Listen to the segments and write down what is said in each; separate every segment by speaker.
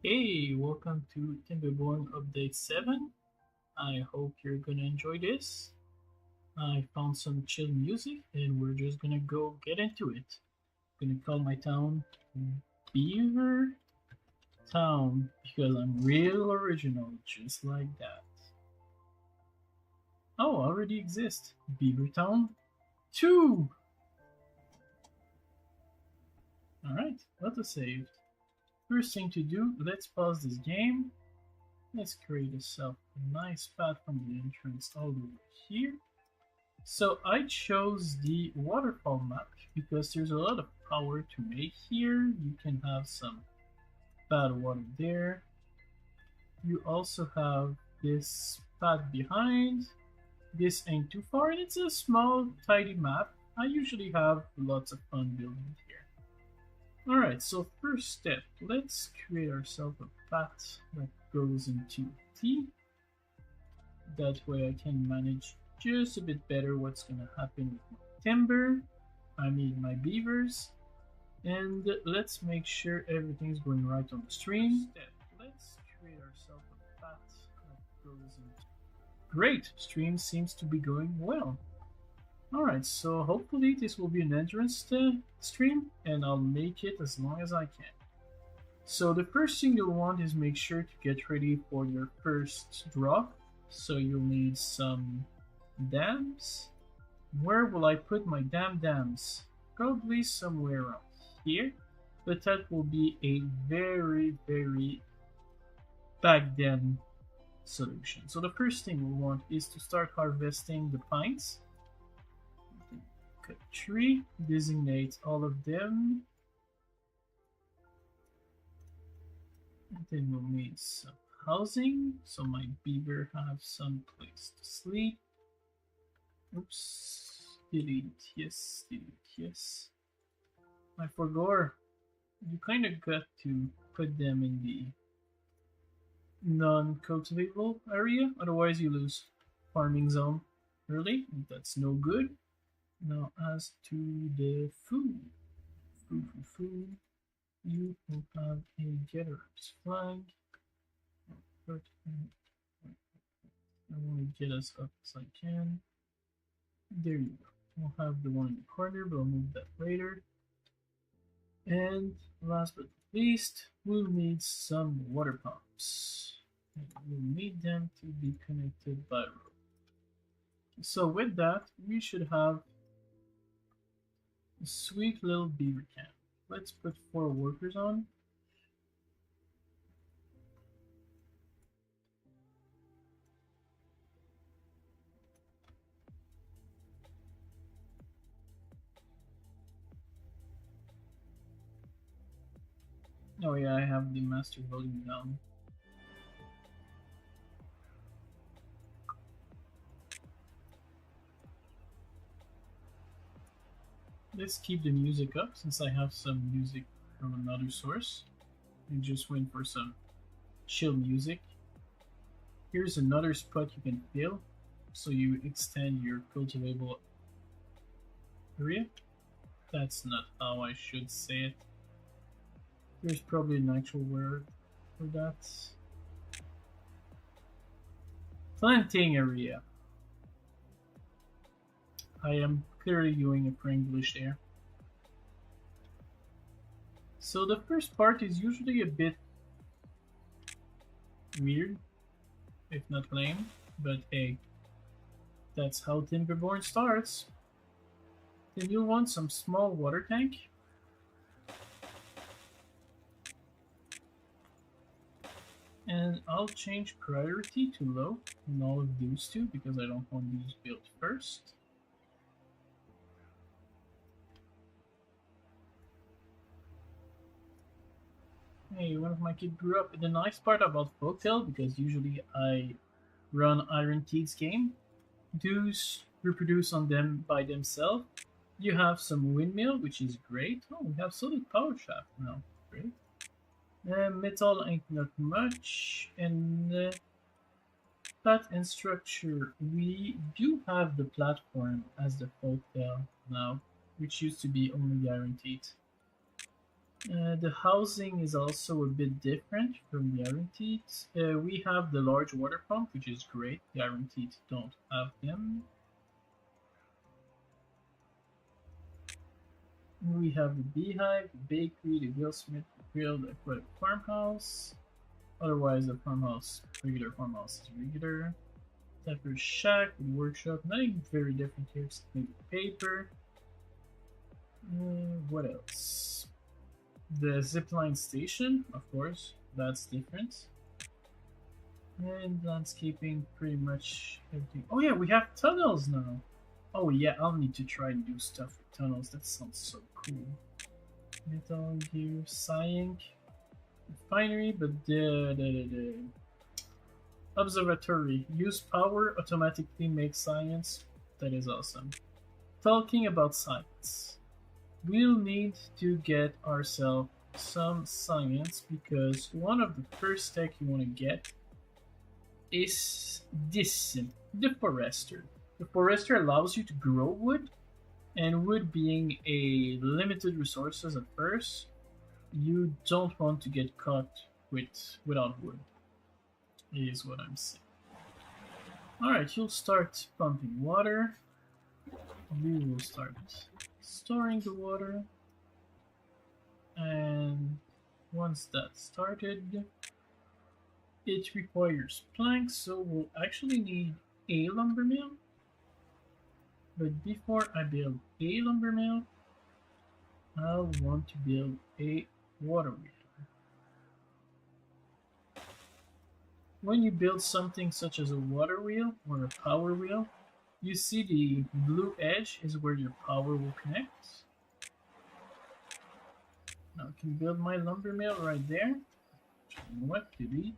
Speaker 1: Hey, welcome to Timberborn Update 7. I hope you're gonna enjoy this. I found some chill music and we're just gonna go get into it. Gonna call my town Beaver Town because I'm real original, just like that. Oh, already exists. Beaver Town 2! Alright, auto saved. First thing to do, let's pause this game. Let's create a nice path from the entrance all the way here. So I chose the waterfall map because there's a lot of power to make here. You can have some bad water there. You also have this path behind. This ain't too far and it's a small tidy map. I usually have lots of fun building here. Alright, so first step, let's create ourselves a path that goes into T. That way I can manage just a bit better what's gonna happen with my timber. I need my beavers. And let's make sure everything's going right on the stream. Let's create ourselves a path that goes into. Great, stream seems to be going well. Alright, so hopefully this will be an entrance stream and I'll make it as long as I can. So the first thing you'll want is make sure to get ready for your first drop. So you'll need some dams. Where will I put my dams? Probably somewhere around here. But that will be a very back then solution. So the first thing we want is to start harvesting the pines. Cut a tree, designate all of them. And then we'll need some housing, so my beaver have some place to sleep. Oops, delete, yes, I forgot. You kind of got to put them in the non-cultivable area, otherwise you lose farming zone early, and that's no good. Now as to the food, you will have a getter's flag. I want to get as up as I can. There you go. We'll have the one in the corner, but I'll move that later. And last but not least, we'll need some water pumps. We'll need them to be connected by rope. So with that, we should have a sweet little beaver camp. Let's put 4 workers on. Oh yeah, I have the master volume down. Let's keep the music up since I have some music from another source. I just went for some chill music. Here's another spot you can fill, so you extend your cultivable area. That's not how I should say it. There's probably an actual word for that. Planting area. I am clearly doing it for English there. So the first part is usually a bit weird, if not lame, but hey, that's how Timberborn starts. Then you'll want some small water tank. And I'll change priority to low in all of those two because I don't want these built first. Hey, one of my kids grew up. The nice part about Folktale, because usually I run Iron Teed's game, those reproduce on them by themselves. You have some windmill, which is great. Oh, we have solid power shaft now. Great. Metal ain't not much. And path and structure. We do have the platform as the Folktale now, which used to be only guaranteed. The housing is also a bit different from the Iron Teeth. We have the large water pump, which is great. The Iron Teeth don't have them. We have the beehive, the bakery, the guildsmith, the grill, the aquatic farmhouse. Otherwise, the farmhouse, regular farmhouse is regular. Tapper's shack, the workshop, nothing very different here, except maybe paper. What else? The zipline station, of course, that's different. And landscaping, pretty much everything. Oh yeah, we have tunnels now. Oh yeah, I'll need to try and do stuff with tunnels. That sounds so cool. Metal gear, Science, refinery, but the observatory. Use power, automatically make science. That is awesome. Talking about science. We'll need to get ourselves some science because one of the first tech you want to get is this, the forester. The forester allows you to grow wood, and wood being a limited resources at first, you don't want to get caught without wood. Is what I'm saying. Alright, you'll start pumping water. We will start storing the water. And once that's started, it requires planks, so we'll actually need a lumber mill. But before I build a lumber mill, I'll want to build a water wheel. When you build something such as a water wheel or a power wheel, you see the blue edge is where your power will connect. Now I can build my lumber mill right there. What? Delete.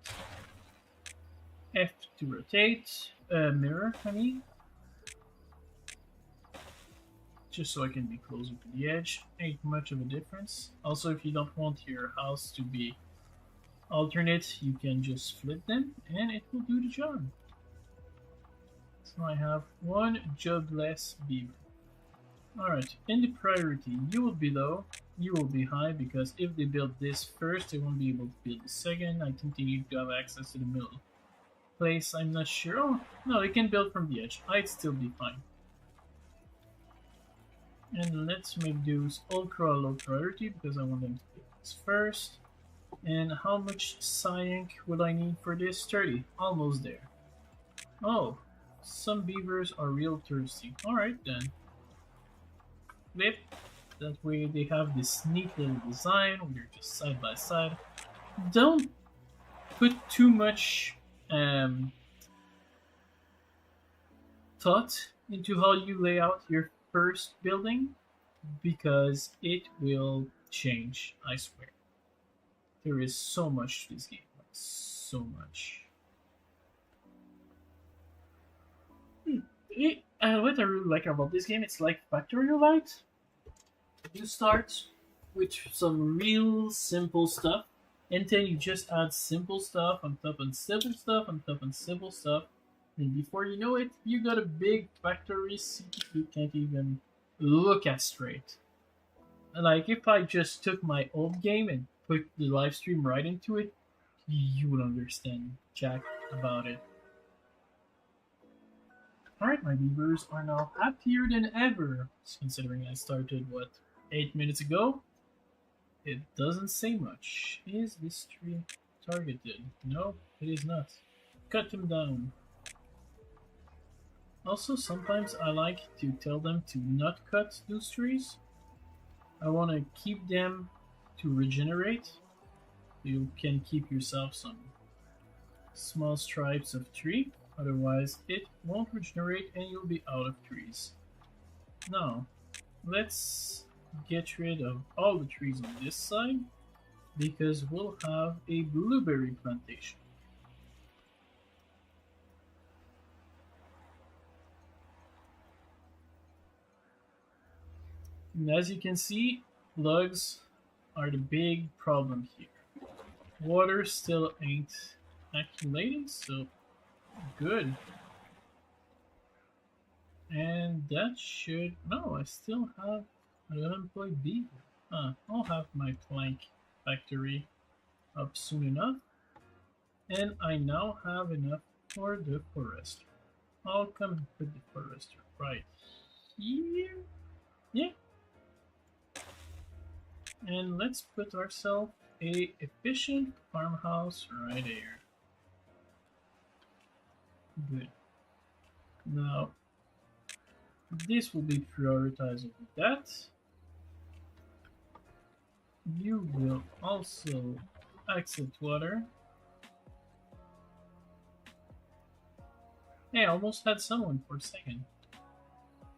Speaker 1: F to rotate. Mirror, I mean. Just so I can be closer to the edge. Ain't much of a difference. Also, if you don't want your house to be alternate, you can just flip them and it will do the job. So I have one jobless beaver. Alright, in the priority, you will be low, you will be high, because if they build this first, they won't be able to build the second. I think they need to have access to the middle place. I'm not sure. Oh, no, they can build from the edge. I'd still be fine. And let's make those ultra low priority because I want them to do this first. And how much cyank will I need for this? 30. Almost there. Oh, some beavers are real thirsty. Alright then. Flip. That way they have this neat little design where they're just side by side. Don't put too much thought into how you lay out your first building because it will change, I swear. There is so much to this game, like so much. What I really like about this game, it's like Factorio Light. You start with some real simple stuff, and then you just add simple stuff on top of simple stuff on top of simple stuff, and before you know it, you got a big factory city you can't even look at straight. Like, if I just took my old game and put the live stream right into it, you would understand jack about it. Alright, my beavers are now happier than ever, considering I started, what, 8 minutes ago? It doesn't say much. Is this tree targeted? No, it is not. Cut them down. Also, sometimes I like to tell them to not cut those trees. I want to keep them to regenerate. You can keep yourself some small stripes of tree. Otherwise, it won't regenerate and you'll be out of trees. Now, let's get rid of all the trees on this side because we'll have a blueberry plantation. And as you can see, lugs are the big problem here. Water still ain't accumulating, so good. And that should... No, I still have an unemployed beaver. I'll have my plank factory up soon enough. And I now have enough for the forester. I'll come and put the forester right here. Yeah. And let's put ourselves a efficient farmhouse right here. Good. Now, this will be prioritized over that. You will also accept water. Hey, I almost had someone for a second.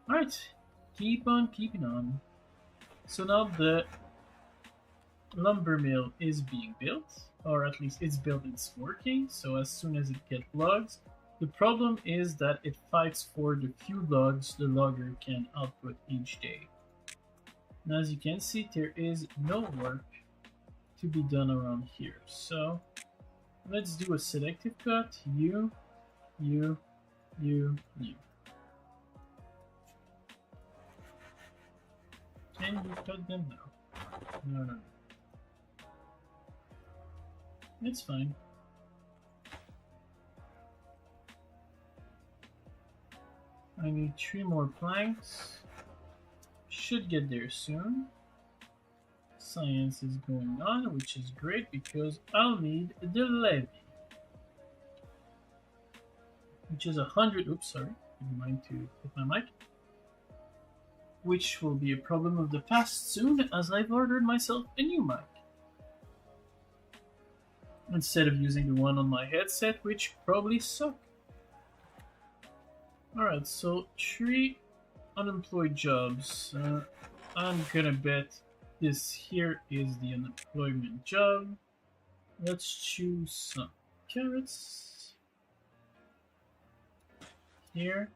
Speaker 1: Alright, keep on keeping on. So now the lumber mill is being built, or at least it's built, it's working. So as soon as it gets logs, the problem is that it fights for the few logs the logger can output each day. And as you can see, there is no work to be done around here. So let's do a selective cut. You. Can you cut them now? No. It's fine. I need 3 more planks. Should get there soon. Science is going on, which is great because I'll need the levy. Which is 100. Oops, sorry. Didn't mind to hit my mic. Which will be a problem of the past soon, as I've ordered myself a new mic. Instead of using the one on my headset, which probably suck. Alright, so 3 unemployed jobs. I'm gonna bet this here is the unemployment job. Let's choose some carrots. Here.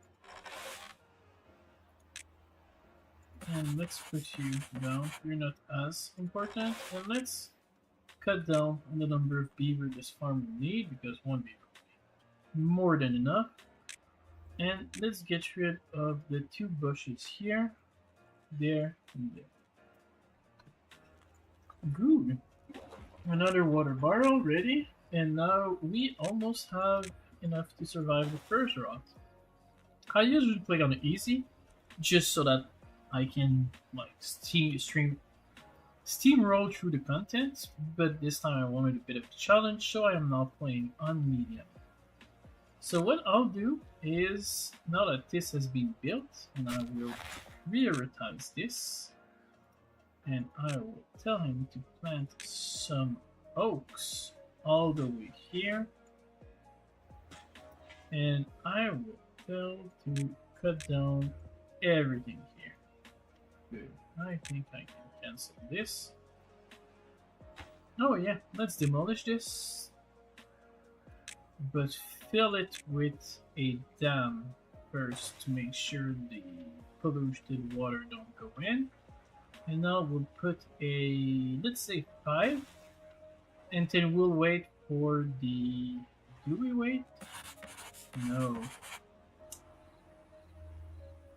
Speaker 1: And let's put you down. You're not as important. And let's cut down on the number of beaver this farm will need, because 1 beaver will be more than enough. And let's get rid of the 2 bushes here, there, and there. Good. Another water barrel ready. And now we almost have enough to survive the first rot. I usually play on easy, just so that I can like steamroll through the content, but this time I wanted a bit of a challenge, so I am now playing on medium. So what I'll do is, now that this has been built, and I will prioritize this, and I will tell him to plant some oaks all the way here, and I will tell to cut down everything here. Good. I think I can cancel this. Oh yeah, let's demolish this, but fill it with a dam first to make sure the polluted water don't go in. And now we'll put a, let's say 5, and then we'll wait for the, do we wait? No.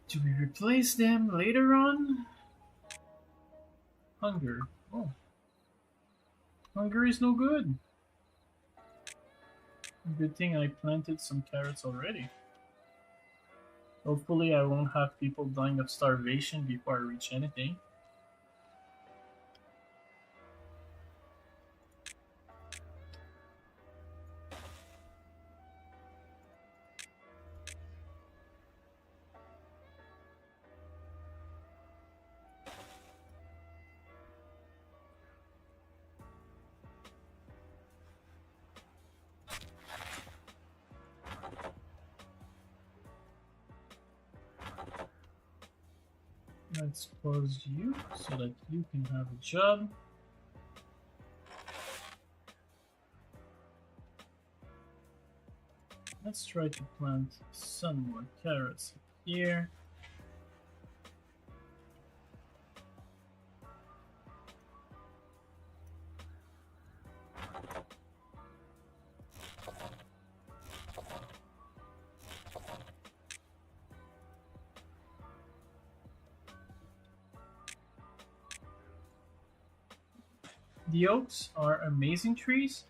Speaker 1: Do we replace them later on? Hunger. Oh. Hunger is no good. Good thing I planted some carrots already. Hopefully I won't have people dying of starvation before I reach anything. Let's pause you so that you can have a job. Let's try to plant some more carrots here. The oaks are amazing trees.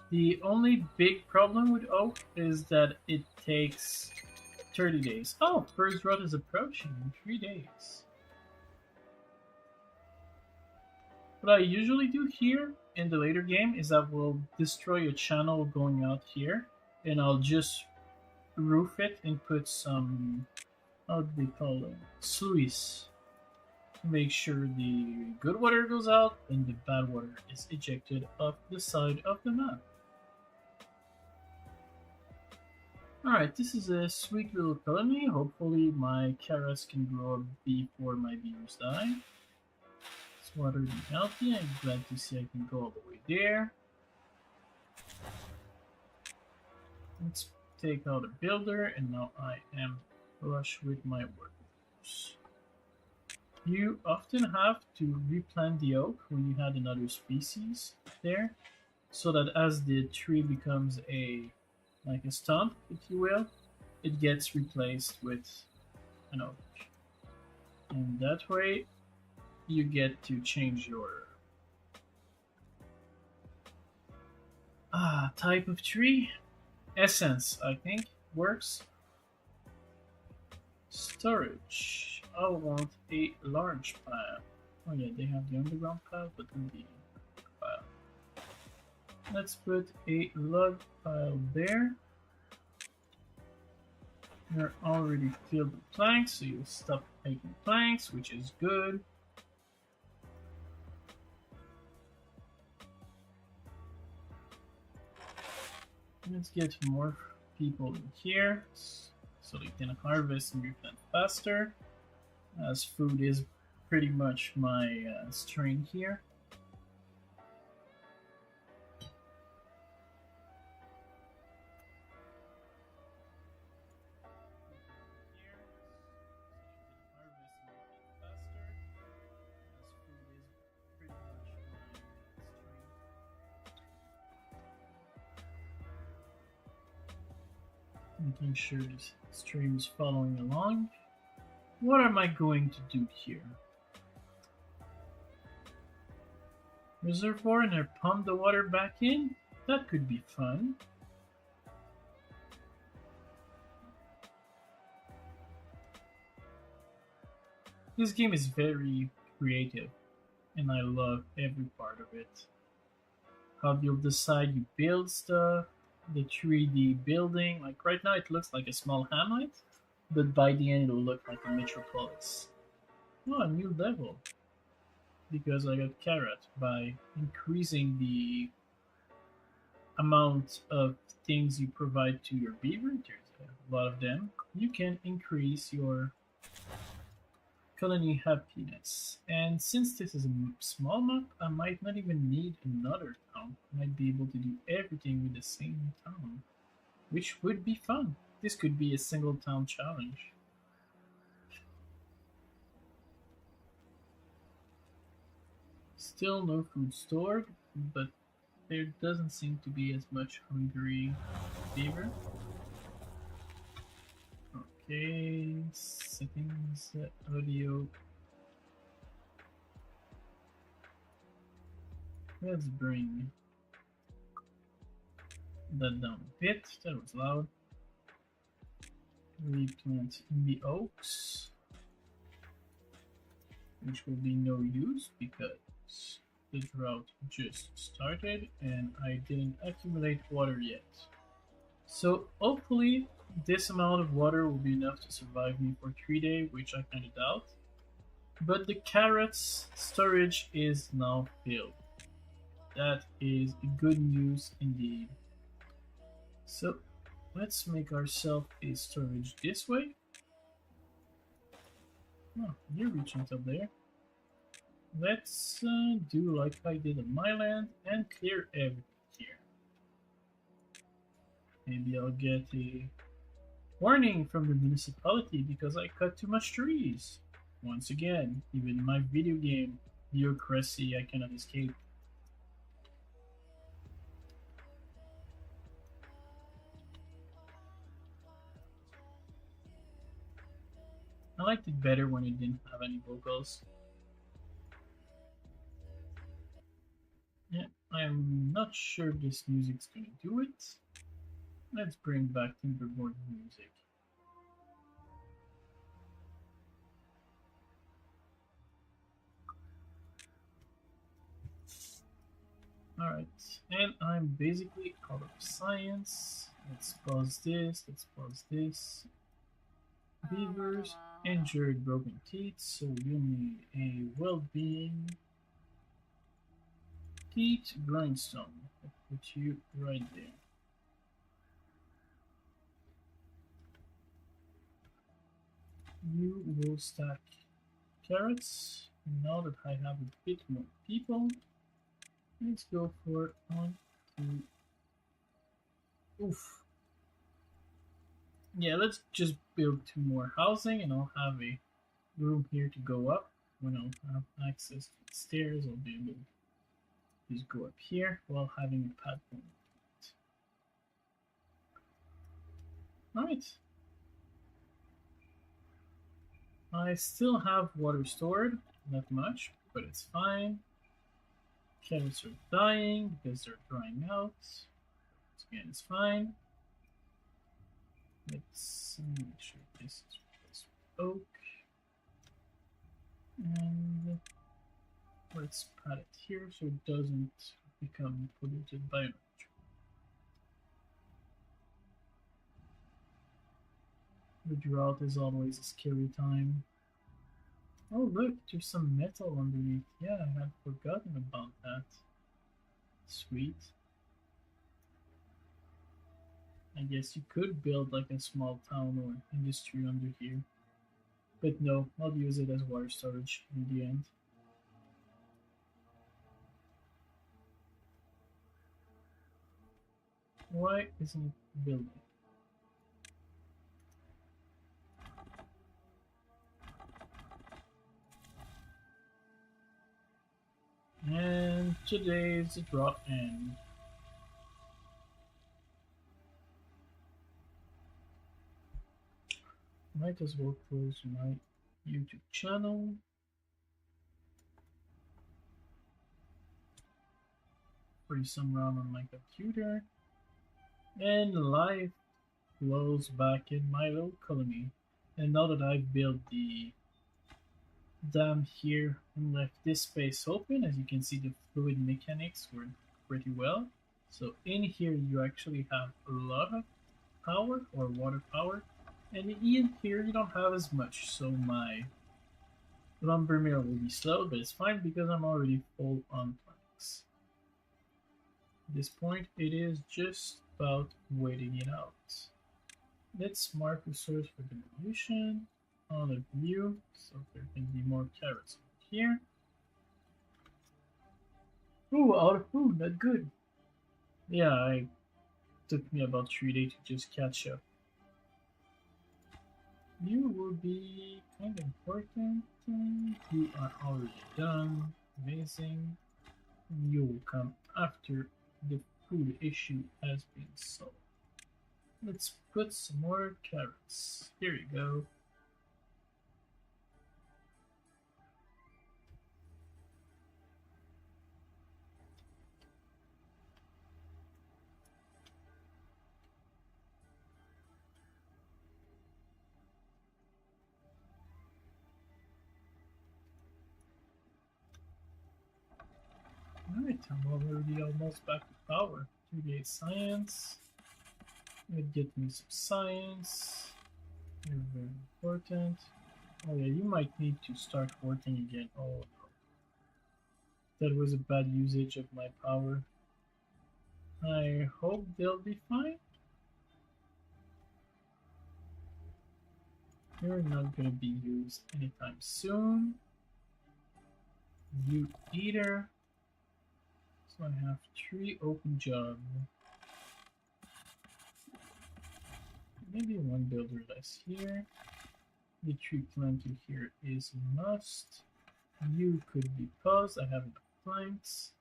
Speaker 1: The only big problem with oak is that it takes 30 days. Oh, first rod is approaching in 3 days. What I usually do here in the later game is I will destroy a channel going out here, and I'll just roof it and put some, how do they call them, sluice, to make sure the good water goes out and the bad water is ejected off the side of the map. Alright, this is a sweet little colony. Hopefully my carrots can grow up before my beavers die. Let's water them healthy. I'm glad to see I can go all the way there. Let's take out a builder, and now I am flush with my workers. You often have to replant the oak when you had another species there, so that as the tree becomes like a stump, if you will, it gets replaced with an oak. And that way you get to change your type of tree. Essence, I think, works. Storage. I want a large pile. Oh yeah, they have the underground pile, but then the pile. Let's put a log pile there. You're already filled with planks, so you'll stop making planks, which is good. Let's get more people in here so they can harvest and replant faster, as food is pretty much my strength here. Making sure this stream is following along. What am I going to do here? Reservoir and I pump the water back in? That could be fun. This game is very creative, and I love every part of it. How you'll decide you build stuff, the 3D building. Like right now it looks like a small hamlet, but by the end it'll look like a metropolis. Oh, a new level. Because I got carrot by increasing the amount of things you provide to your beaver. There's a lot of them. You can increase your colony happiness. And since this is a small map, I might not even need another town. I might be able to do everything with the same town, which would be fun. This could be a single town challenge. Still no food stored, but there doesn't seem to be as much hungry beaver. Okay, settings, audio. Let's bring that down a bit. That was loud. Replant in the oaks, which will be no use because the drought just started and I didn't accumulate water yet. So hopefully this amount of water will be enough to survive me for 3 days, which I kind of doubt. But the carrots storage is now filled. That is good news indeed. So let's make ourselves a storage this way. Oh, you're reaching up there. Let's do like I did on my land and clear everything here. Maybe I'll get a warning from the municipality because I cut too much trees. Once again, even in my video game bureaucracy, I cannot escape. I liked it better when it didn't have any vocals. not sure if this music's gonna do it. Let's bring back Timberborn music. Alright, and I'm basically out of science. Let's pause this, let's pause this. Beavers injured broken teeth, so you need a well-being teeth grindstone. I'll put you right there. You will stack carrots. Now that I have a bit more people, let's go for 1, 2. Oof. Yeah, let's just build 2 more housing and I'll have a room here to go up. When I'll have access to the stairs, I'll be able to just go up here while having a platform. Alright. I still have water stored, not much, but it's fine. Carrots are dying because they're drying out. Again, it's fine. Let's make sure this is replaced with oak. And let's put it here so it doesn't become polluted by nature. The drought is always a scary time. Oh look, there's some metal underneath. Yeah, I had forgotten about that. Sweet. I guess you could build like a small town or industry under here. But no, I'll use it as water storage in the end. Why isn't it building? And today's drop end. Might as well close my YouTube channel. Free some RAM on my computer. And life flows back in my little colony. And now that I've built the dam here and left this space open, as you can see the fluid mechanics work pretty well. So in here you actually have a lot of power or water power, and in here you don't have as much, so my lumber mill will be slow, but it's fine because I'm already full on planks. At this point it is just about waiting it out. Let's mark the source for demolition on a view, so there can be more carrots here. Ooh, out of food, not good. Yeah, it took me about 3 days to just catch up. You will be kind of important. You are already done. Amazing. You will come after the food issue has been solved. Let's put some more carrots. Here you go. Alright, I'm already almost back to power. 2 days science. It get me some science. You're very important. Oh yeah, you might need to start working again. Oh no. That was a bad usage of my power. I hope they'll be fine. You're not gonna be used anytime soon. You eater. So I have 3 open jobs. Maybe 1 builder less here. The tree planter here is a must. You could be paused. I have enough planks.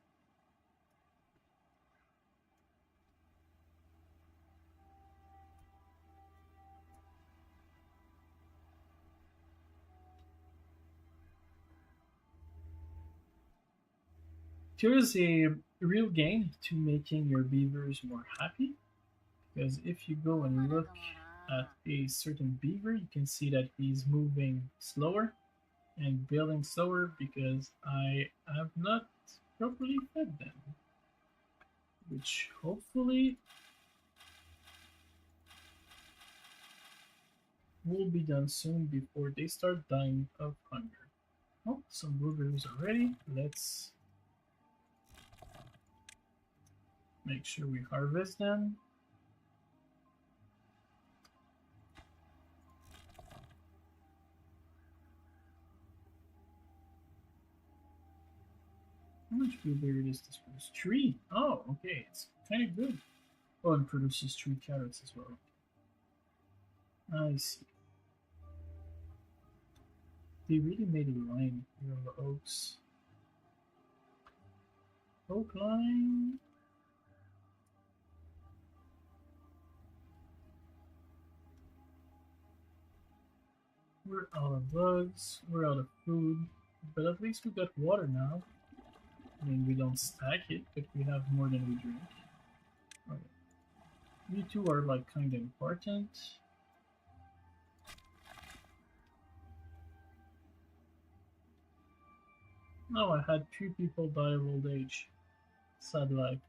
Speaker 1: There's a real gain to making your beavers more happy. Because if you go and look at a certain beaver, you can see that he's moving slower and building slower because I have not properly fed them, which hopefully will be done soon before they start dying of hunger. Oh, some blueberries are ready. Let's make sure we harvest them. How much blueberry does this produce? 3. Oh, okay, it's kind of good. Oh, and produces 3 carrots as well. I see. They really made a line here on the oaks. Oak line. We're out of bugs, we're out of food, but at least we got water now. I mean, we don't stack it, but we have more than we drink. Okay. You two are like kind of important. Oh, I had 2 people die of old age. Sad life.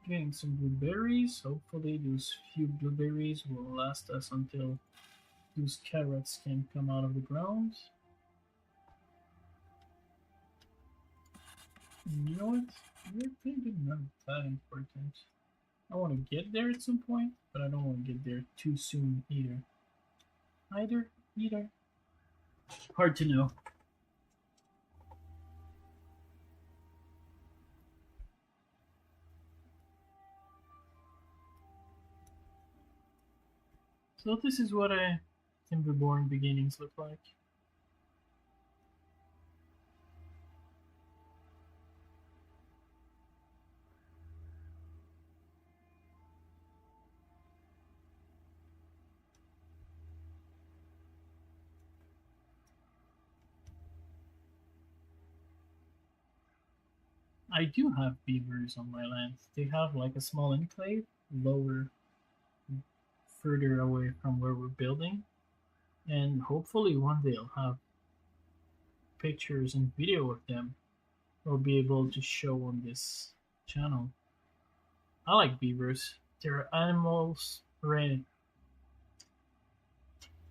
Speaker 1: Getting some blueberries. Hopefully those few blueberries will last us until those carrots can come out of the ground. And you know what? We're thinking not that important. I want to get there at some point, but I don't want to get there too soon either. Either. Hard to know. So this is what a Timberborn beginnings look like. I do have beavers on my land. They have like a small enclave lower, further away from where we're building, and hopefully one day I'll have pictures and video of them. I'll be able to show on this channel. I like beavers. They're animals, right?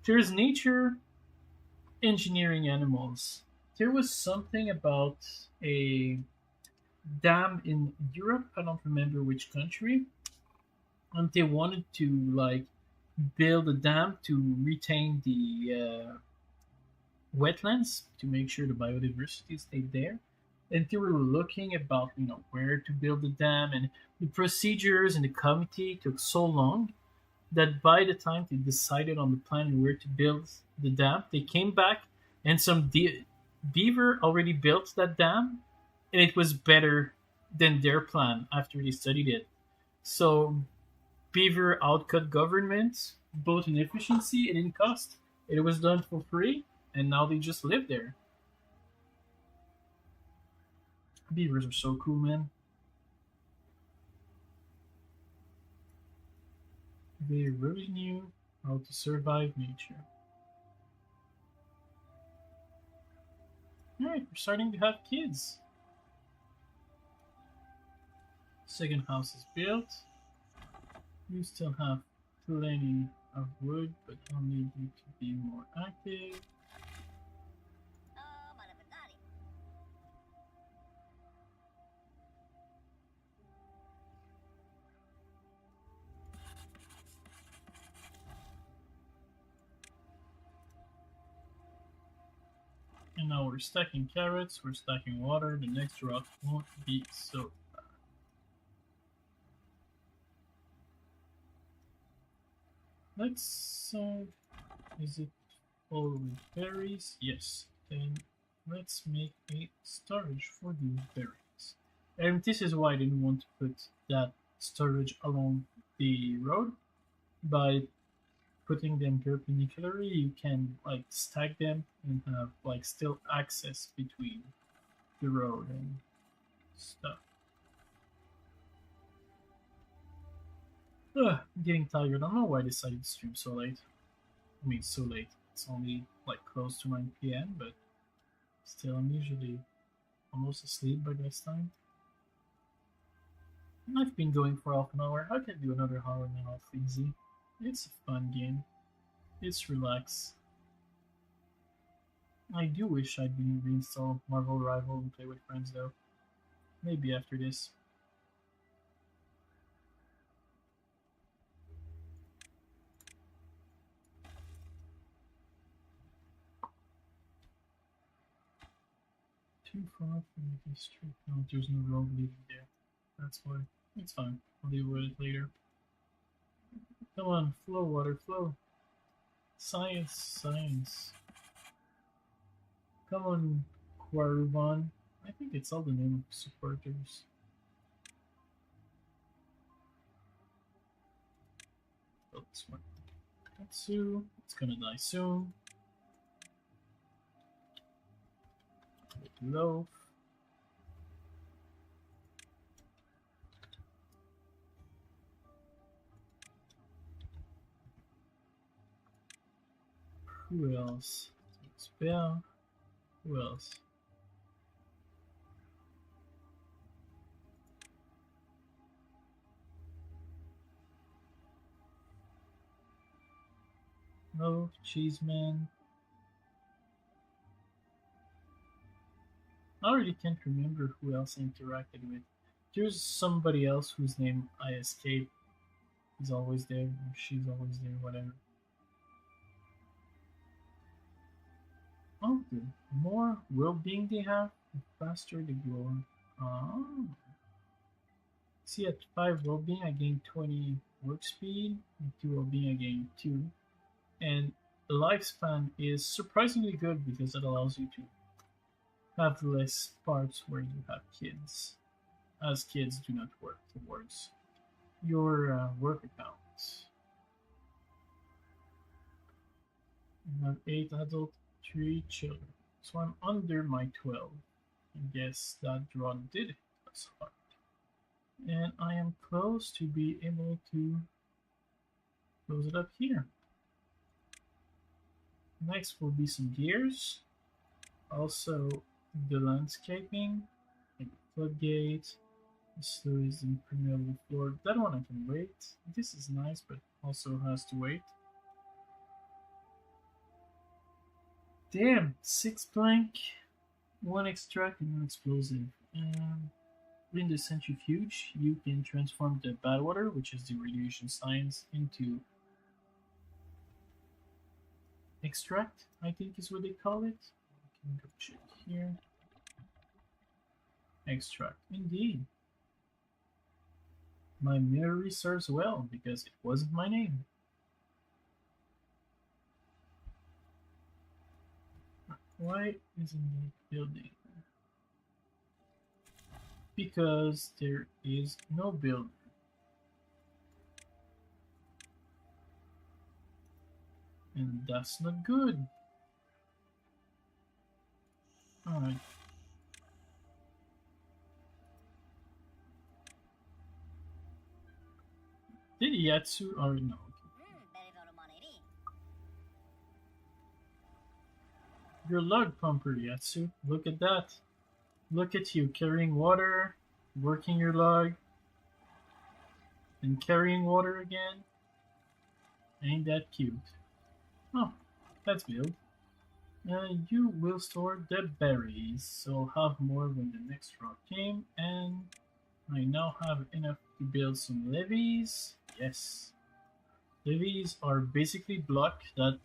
Speaker 1: There's nature engineering animals. There was something about a dam in Europe. I don't remember which country, and they wanted to like build a dam to retain the wetlands to make sure the biodiversity stayed there. And they were looking about where to build the dam, and the procedures and the committee took so long that by the time they decided on the plan and where to build the dam, they came back and some beaver already built that dam, and it was better than their plan after they studied it. So beaver outcut government both in efficiency and in cost. It was done for free, and now they just live there. Beavers are so cool, man. They really knew how to survive nature. Alright, we're starting to have kids. Second house is built. You still have plenty of wood, but I'll need you to be more active. And now we're stacking carrots, we're stacking water. The next drought won't be so bad. Let's is it all with berries? Yes. Then let's make a storage for these berries. And this is why I didn't want to put that storage along the road. By putting them perpendicularly, you can like stack them and have like still access between the road and stuff. Ugh, I'm getting tired. I don't know why I decided to stream so late. I mean, so late. It's only like close to 9 p.m., but still, I'm usually almost asleep by this time. And I've been going for half an hour. I can do another hour and a half easy. It's a fun game. It's relaxed. I do wish I'd been reinstall Marvel Rival and play with friends though. Maybe after this. Too far from the district. No, there's no road leading there. That's why. It's fine. I'll deal with it later. Come on, flow, water, flow. Science, science. Come on, Quaruban. I think it's all the name of supporters. Oh, this one. Katsu. It's gonna die soon. Loaf. Who else? Spell. Who else? No, Cheeseman. I already can't remember who else I interacted with. There's somebody else whose name I escaped. He's always there, or she's always there, whatever. Oh, the more well-being they have, the faster they grow. Oh. See, at 5 well-being, I gain 20 work speed, and 2 well-being, I gain 2. And the lifespan is surprisingly good because it allows you to have less parts where you have kids, as kids do not work towards your work account. I have 8 adult, 3 children. So I'm under my 12. I guess that draw did hit us hard. And I am close to be able to close it up here. Next will be some gears. Also the landscaping, like the floodgate. This is impermeable floor. That one I can wait. This is nice, but also has to wait. Damn, 6 plank, 1 extract, and 1 explosive. In the centrifuge, you can transform the bad water, which is the radiation science, into extract, I think is what they call it. I can go check here. Extract, indeed. My memory serves well because it wasn't my name. Why isn't it building? Because there is no builder. And that's not good. Alright. Did Yatsu or no? Your log pumper, Yatsu. Look at that. Look at you carrying water, working your log, and carrying water again. Ain't that cute? Oh, let's build. You will store the berries, so I'll have more when the next rock came, and I now have enough to build some levees. Yes. Levees are basically block that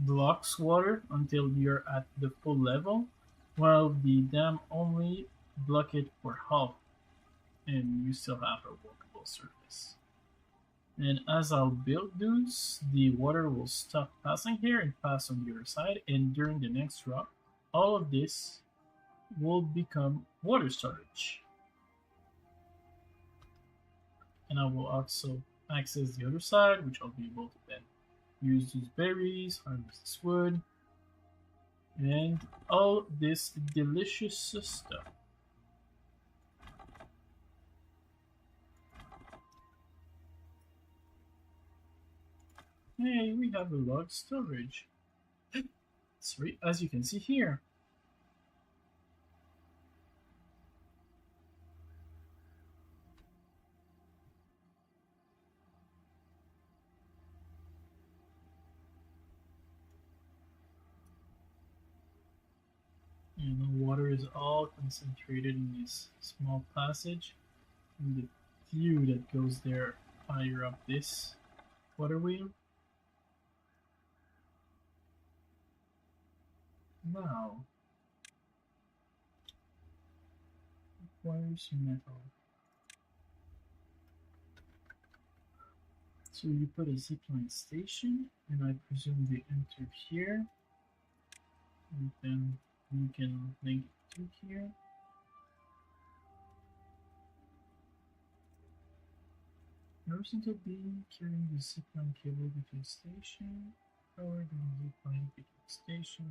Speaker 1: blocks water until you're at the full level, while the dam only block it for half, and you still have a walkable surface. And as I'll build those, the water will stop passing here and pass on the other side, and during the next drop, all of this will become water storage. And I will also access the other side, which I'll be able to then use these berries, harvest this wood, and all this delicious stuff. Hey, we have a log storage. Sorry, as you can see here. And the water is all concentrated in this small passage. And the view that goes there higher up this water wheel. Now, requires metal. So you put a zipline station, and I presume they enter here, and then you can link it to here. Horizontal beam carrying the zipline cable between station, powered on the zipline between station,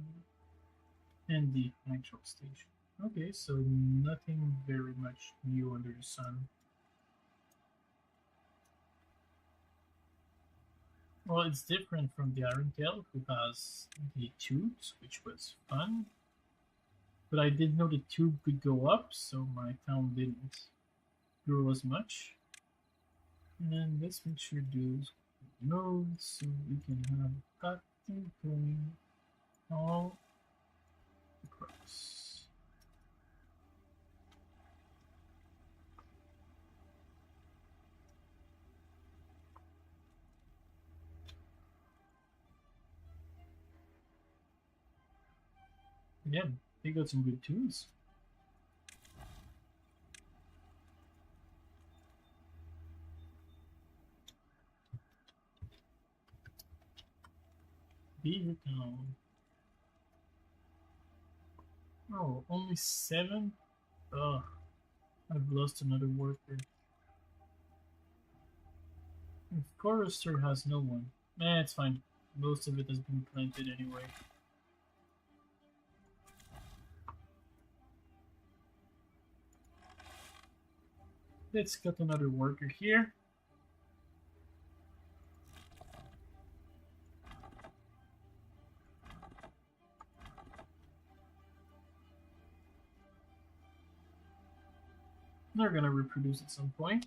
Speaker 1: and the actual station. Okay, so nothing very much new under the sun. Well, it's different from the Iron Tail, who has the tubes, which was fun. But I didn't know the tube could go up, so my town didn't grow as much. And then let's make sure those nodes so we can have cotton going all across. Yeah, they got some good tools. Beaver Town. Oh, only 7? Ugh, I've lost another worker. And Forester has no one. Eh, it's fine. Most of it has been planted anyway. Let's get another worker here. They're gonna reproduce at some point.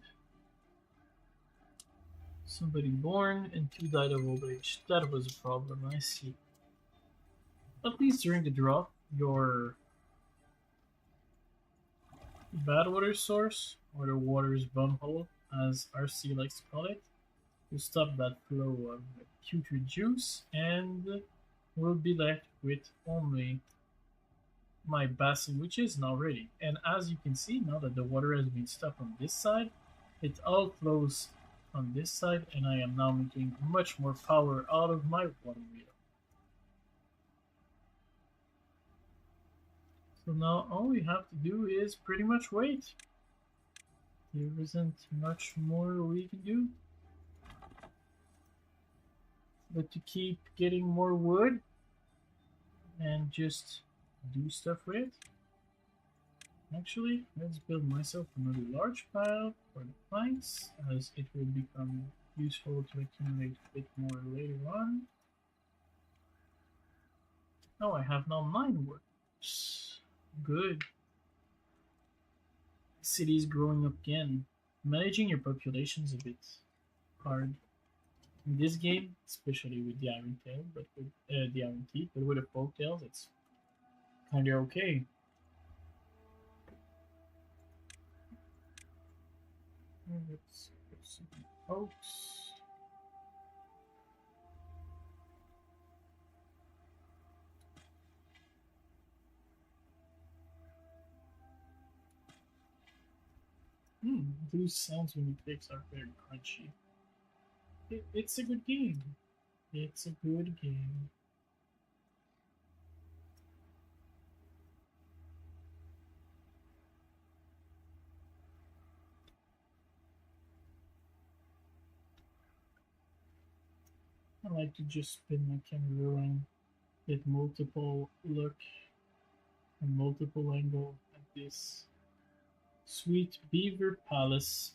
Speaker 1: Somebody born and 2 died of old age. That was a problem, I see. At least during the drought, your bad water source, or the water's bumhole, as RC likes to call it, will stop that flow of putrid juice, and we'll be left with only my basin, which is now ready. And as you can see, now that the water has been stopped on this side, it all flows on this side, and I am now making much more power out of my water wheel. So now all we have to do is pretty much wait. There isn't much more we can do but to keep getting more wood and just do stuff with it. Actually, let's build myself another large pile for the planks, as it will become useful to accumulate a bit more later on. Oh, I have now 9 workers. Good. The city is growing up again. Managing your population is a bit hard in this game, especially with the Iron Tail, but with the Iron Teeth, but with the Folk Tails, it's kind of okay. Let's put some oaks. Those sounds when you fix are very crunchy. It's a good game. It's a good game. I like to just spin my camera around, get multiple look and multiple angle at this sweet beaver palace.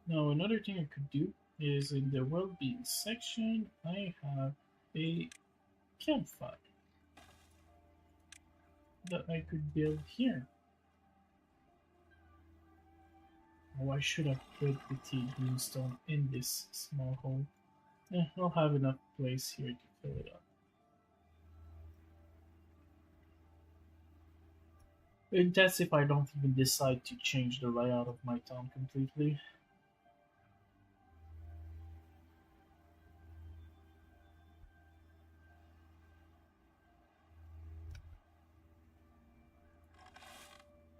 Speaker 1: Now another thing I could do is in the well-being section I have a campfire that I could build here. Oh, I should have put the tea greenstone in this small hole. I'll have enough place here to fill it up. And that's if I don't even decide to change the layout of my town completely.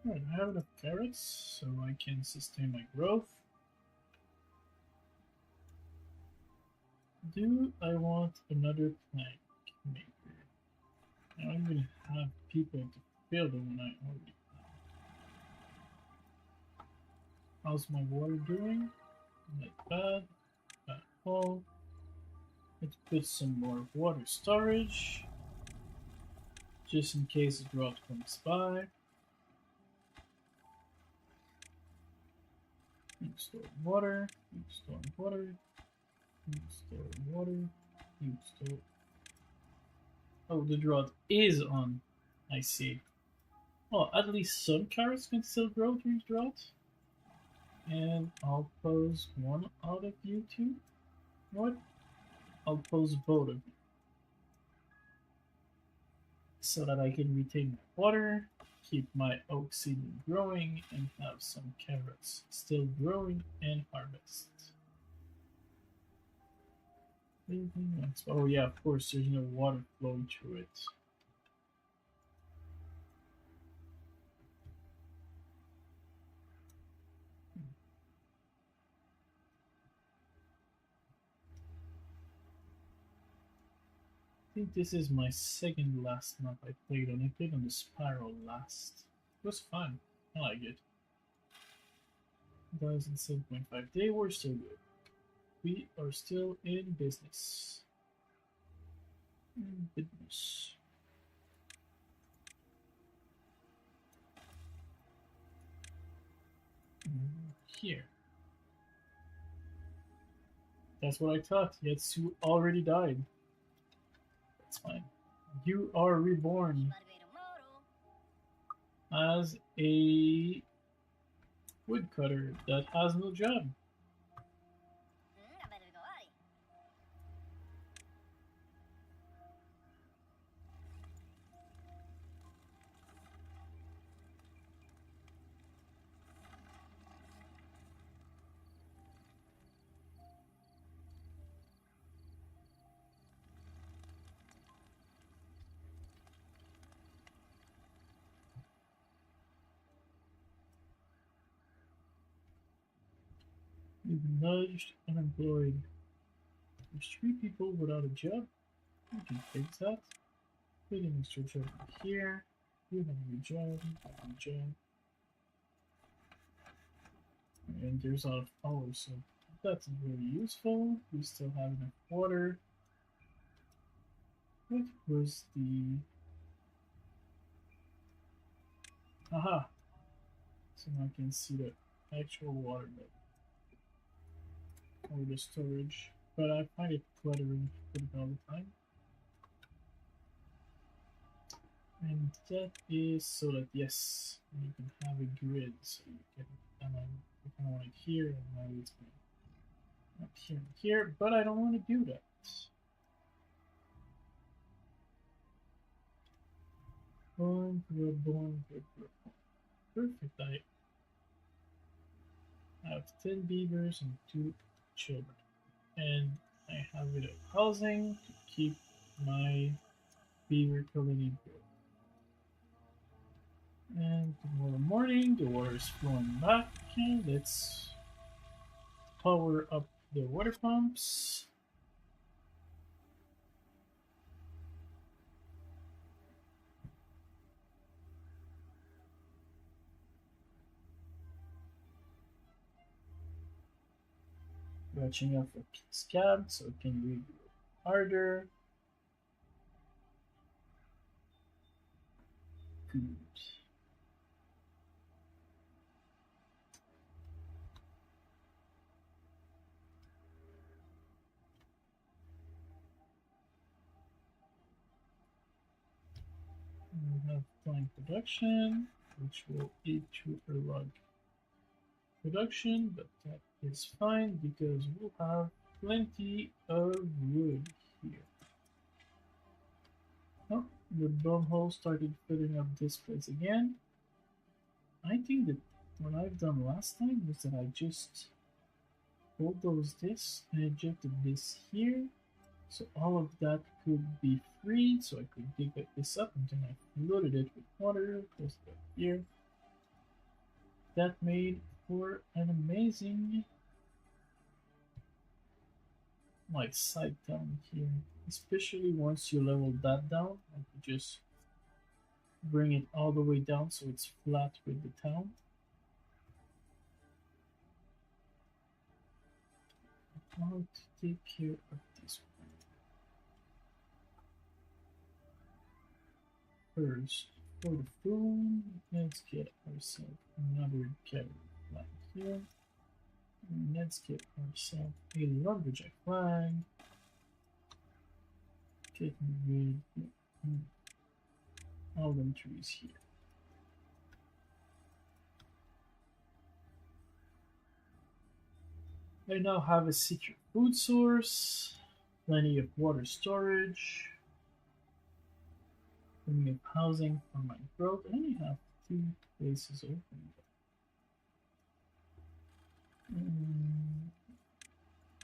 Speaker 1: Alright, I have enough carrots so I can sustain my growth. Do I want another plank maker? I don't even have people to build the one I already have. How's my water doing? Not bad. Not full. Let's put some more water storage. Just in case a drought comes by. You store water. You store water. You store water. You store. Oh, the drought is on. I see. Well, at least some carrots can still grow during drought. And I'll pose one out of you two. What? I'll pose both of you. So that I can retain my water, keep my oak seed growing, and have some carrots still growing and harvest. Oh yeah, of course, there's no water flowing through it. I think this is my second last map I played on. I played on the Spiral last. It was fun. I like it. 2007.5. They were still good. We are still in business. In business. Here. That's what I thought. Yet Sue already died. That's fine. You are reborn as a woodcutter that has no job. You've been nudged, unemployed. There's three people without a job. You can fix that. Put an extra job here. You have a job. You have a job. And there's a lot of power, so that's very useful. We still have enough water. What was the... Aha! So now I can see the actual water level. Or the storage. But I find it cluttering to put it all the time. And that is so that, yes, you can have a grid, so you can, you can want it here, and now it's going up here and here, but I don't want to do that. Born, born. Perfect. I have 10 beavers and 2 children. And I have it of housing to keep my beaver colony growing. And tomorrow morning, the water is flowing back. Okay, let's power up the water pumps. Watching out for scabs so it can regrow. harder. Good. We have plank production, which will eat through our log production, but that is fine because we'll have plenty of wood here. Oh, the bumhole started filling up this place again. I think that what I've done last time was that I just bulldozed this and injected this here, so all of that could be freed, so I could dig this up, and then I flooded it with water, close it up here. That made for an amazing like side down here, especially once you level that down. I could just bring it all the way down so it's flat with the town. How to take care of this one. First, for the food, let's get ourselves another carrot flag here. And let's get ourselves a lumberjack flag. Get rid of all them trees here. I now have a secret food source, plenty of water storage, plenty of housing for my growth. I only have 2 places open.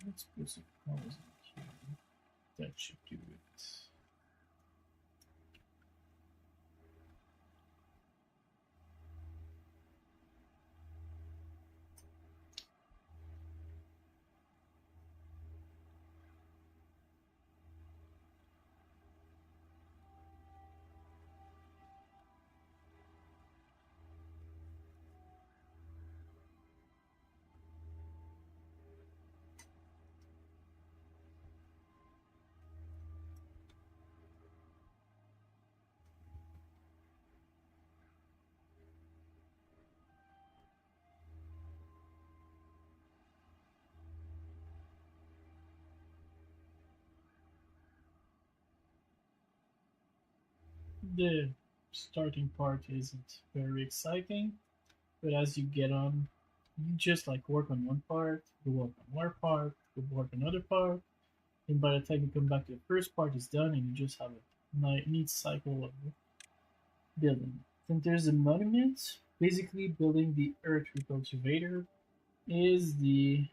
Speaker 1: Let's put some housing here. That should do it. The starting part isn't very exciting, but as you get on, you just like work on one part, you work on one part, you work on another part, and by the time you come back to the first part, it's done, and you just have a neat cycle of building. Then there's a monument. Basically, building the Earth Recultivator is the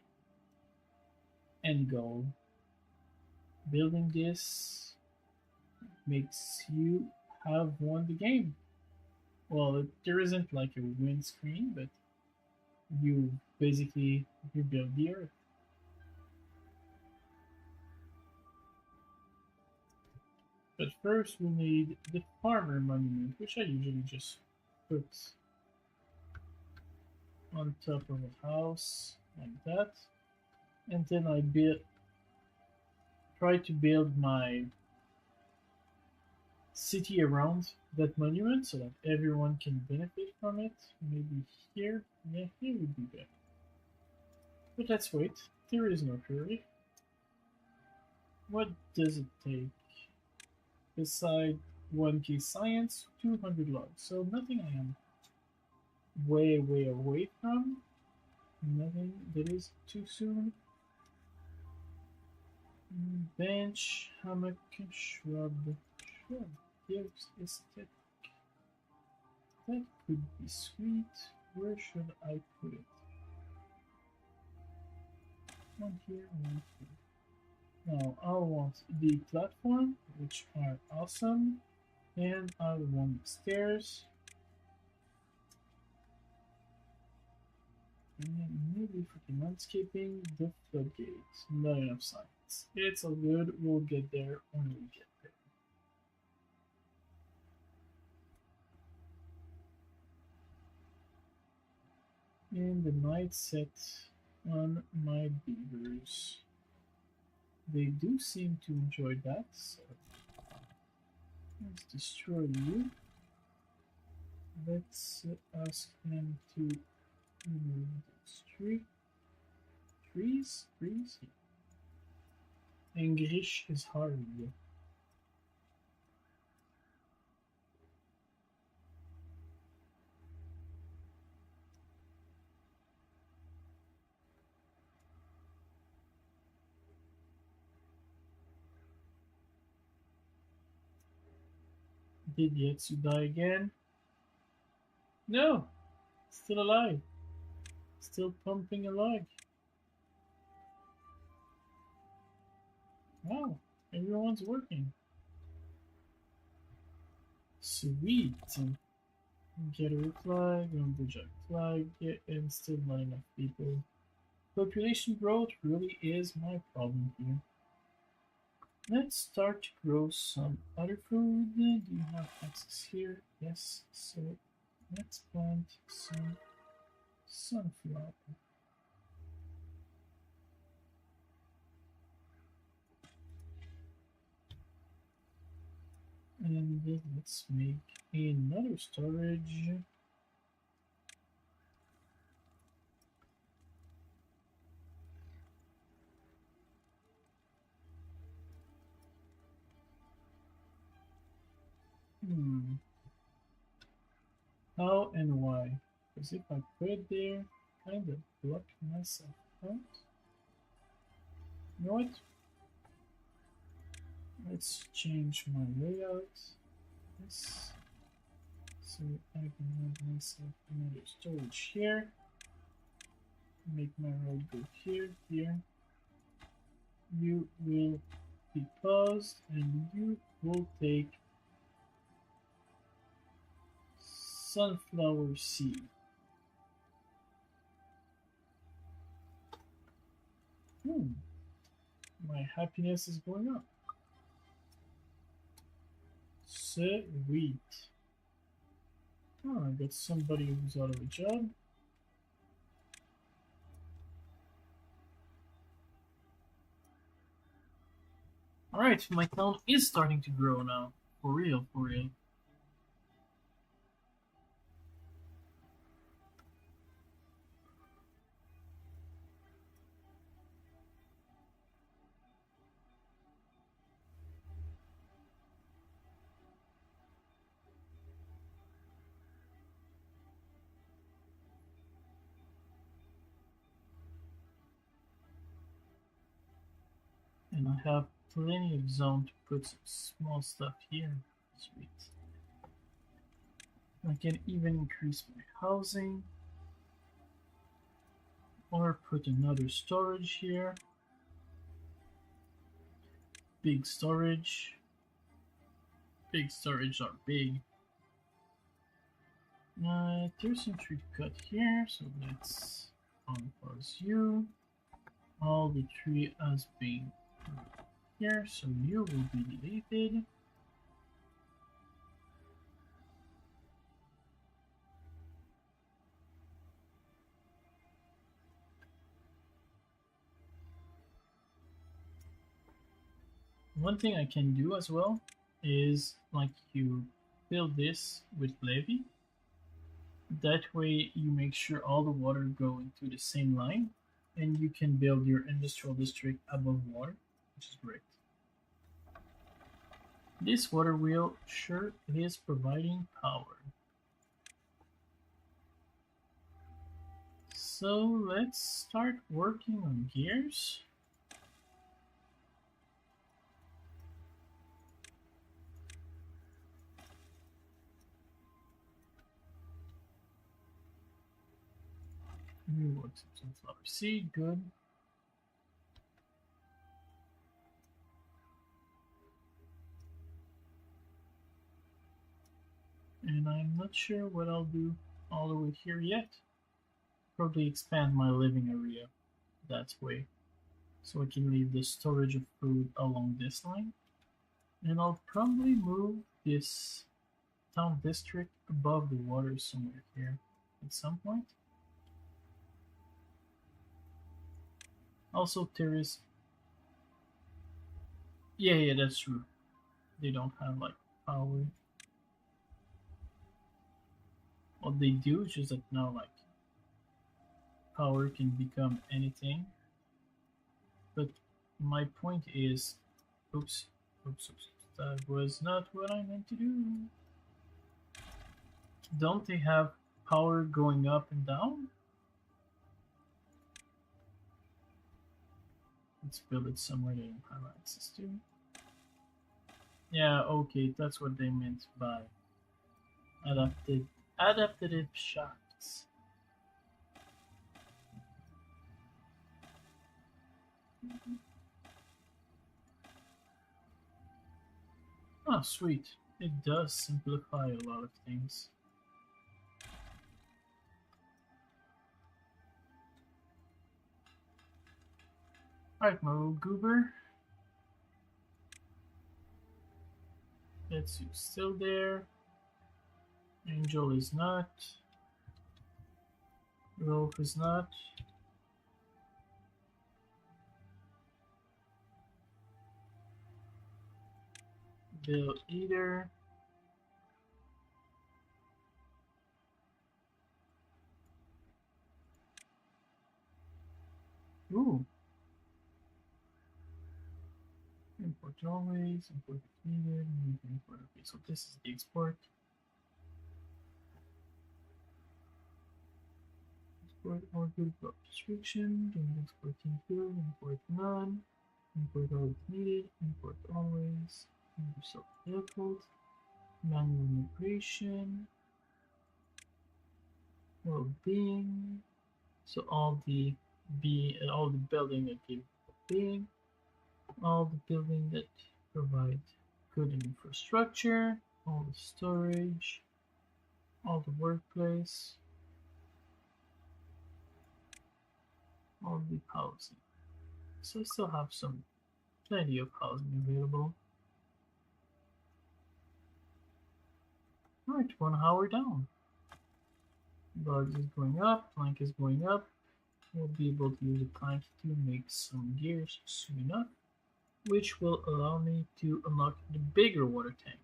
Speaker 1: end goal. Building this makes you have won the game. Well, there isn't like a win screen, but you basically rebuild the Earth. But first, we need the farmer monument, which I usually just put on top of a house like that, and then I try to build my city around that monument so that everyone can benefit from it. Maybe here, yeah, here would be better. But let's wait. There is no hurry. What does it take? Beside 1K science, 200 logs. So nothing I am way away from. Nothing that is too soon. Bench, hammock, shrub. Shrub gives aesthetic. That could be sweet. Where should I put it? One here, one here. Now I want the platform, which are awesome, and I want the stairs. And maybe for the landscaping, the floodgates. Not enough science. It's all good. We'll get there when we get there. And the night set on my beavers. They do seem to enjoy that, so let's destroy you. Let's ask them to remove these trees. English is hard. Did Yetsu die again? No! Still alive. Still pumping a log. Wow, everyone's working. Sweet. Get a flag, lumberjack flag, and still not enough people. Population growth really is my problem here. Let's start to grow some other food. Do you have access here? Yes, so let's plant some sunflower. And then let's make another storage. How and why? Because if I put it there, kind of block myself out. You know what? Let's change my layout. This, so I can have myself another storage here. Make my road go here. You will be paused and you will take sunflower seed. My happiness is going up. Sweet. Oh, I got somebody who's out of a job. Alright, my town is starting to grow now. For real, for real. And I have plenty of zone to put some small stuff here. Sweet. I can even increase my housing. Or put another storage here. Big storage. Big storage are big. There's some tree to cut here, so let's unpause you. All the tree has been here, so you will be deleted. One thing I can do as well is like you build this with levee. That way you make sure all the water go into the same line and you can build your industrial district above water, which is great. This water wheel sure is providing power. So let's start working on gears. We work some sunflower seed, good. And I'm not sure what I'll do all the way here yet. Probably expand my living area that way, so I can leave the storage of food along this line. And I'll probably move this town district above the water somewhere here at some point. Also, there is Yeah, yeah, that's true. They don't have like power. What they do is just that now like power can become anything. But my point is, oops, oops, that was not what I meant to do. Don't they have power going up and down? Let's build it somewhere they don't have access to. Yeah, okay, that's what they meant by adapted adaptive shafts. Oh, sweet. It does simplify a lot of things. Alright, my little goober. Let's see, still there. Angel is not. Rolf is not. Bill either. Ooh. Import always, import if needed, import. Okay, so this is the export. Export all good block description, don't export team field, import none, import all if needed, import always, result default, manual migration, well-being, so all the building that give being, all the building that provide good infrastructure, all the storage, all the workplace, all the housing. So I still have plenty of housing available. Alright, 1 hour down. Bugs is going up, plank is going up. We'll be able to use a plank to make some gears soon enough, which will allow me to unlock the bigger water tank.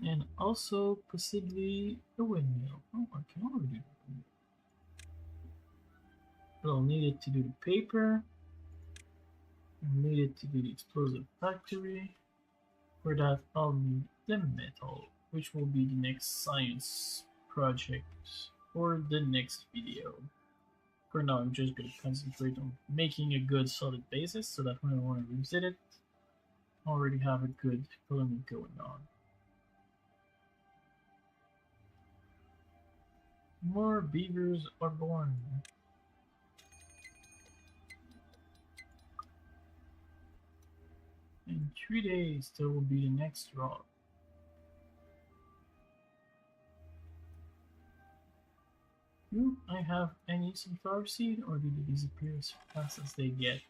Speaker 1: And also possibly a windmill. Oh, I can already do that. But I'll need it to do the paper. I'll need it to do the explosive factory. For that, I'll need the metal, which will be the next science project for the next video. For now, I'm just going to concentrate on making a good solid basis so that when I want to revisit it, I already have a good element going on. More beavers are born. In 3 days, there will be the next drop. Do I have any sunflower seed, or do they disappear as fast as they get?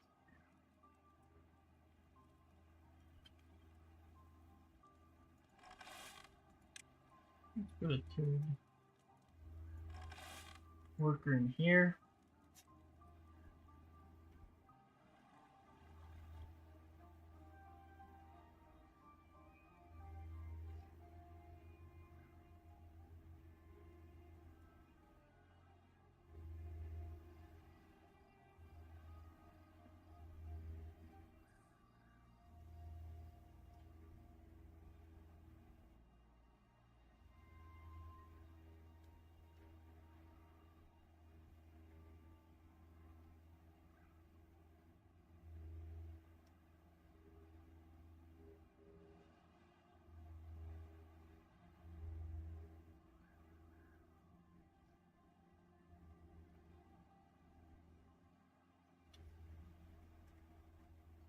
Speaker 1: Let's put a third worker in here.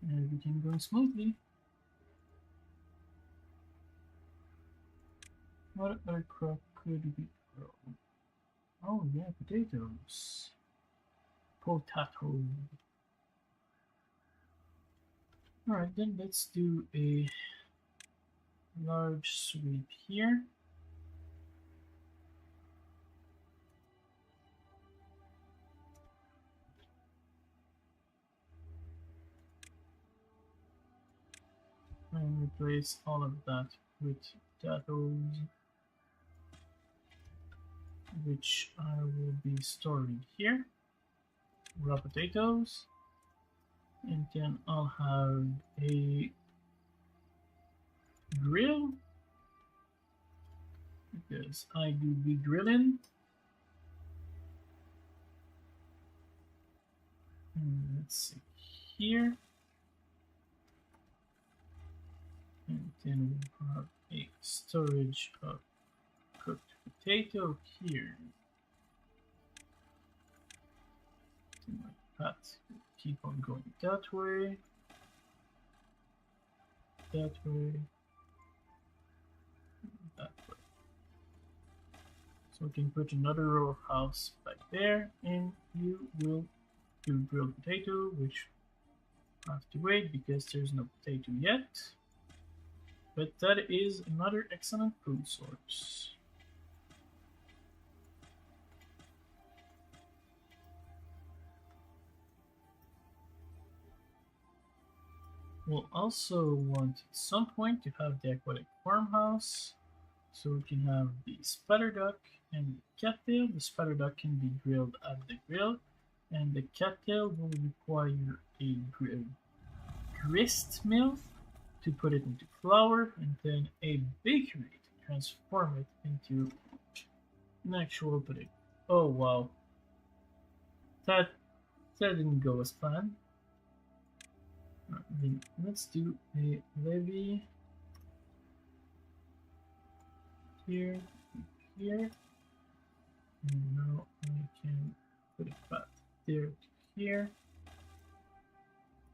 Speaker 1: And everything going smoothly. What other crop could we grow? Oh yeah, potatoes. Potato. Alright, then let's do a large sweep here. and replace all of that with potatoes, which I will be storing here. Raw potatoes, and then I'll have a grill because I do be grilling. Let's see here, and then we'll have a storage of cooked potato here. Like that. Keep on going that way, that way, that way. So we can put another row of house back there, and you will do grilled potato, which I have to wait because there's no potato yet. But that is another excellent food source. We'll also want at some point to have the aquatic farmhouse, so we can have the spider duck and the cattail. The spider duck can be grilled at the grill, and the cattail will require a grist mill to put it into flour, and then a bakery to transform it into an actual pudding. Oh wow, that didn't go as planned. Right, then let's do a levee here, here, and now I can put it back there to here,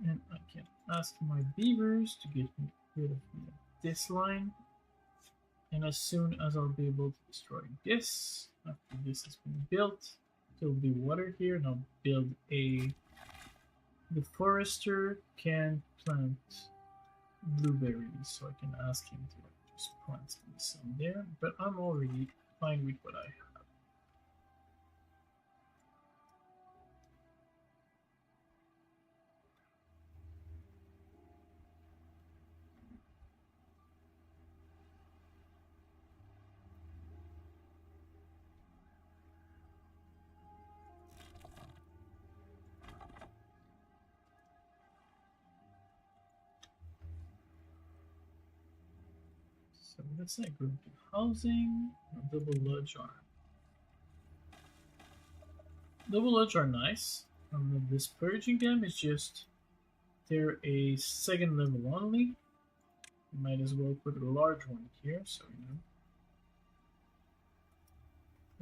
Speaker 1: and I can ask my beavers to get rid of this line, and as soon as I'll be able to destroy this, after this has been built, there'll be water here, and I'll build the forester can plant blueberries, so I can ask him to just plant some there, but I'm already fine with what I have. So let's say go to housing, double lodge are. Double lodge are nice. Discouraging them is just they're a second level only. You might as well put a large one here, so you know.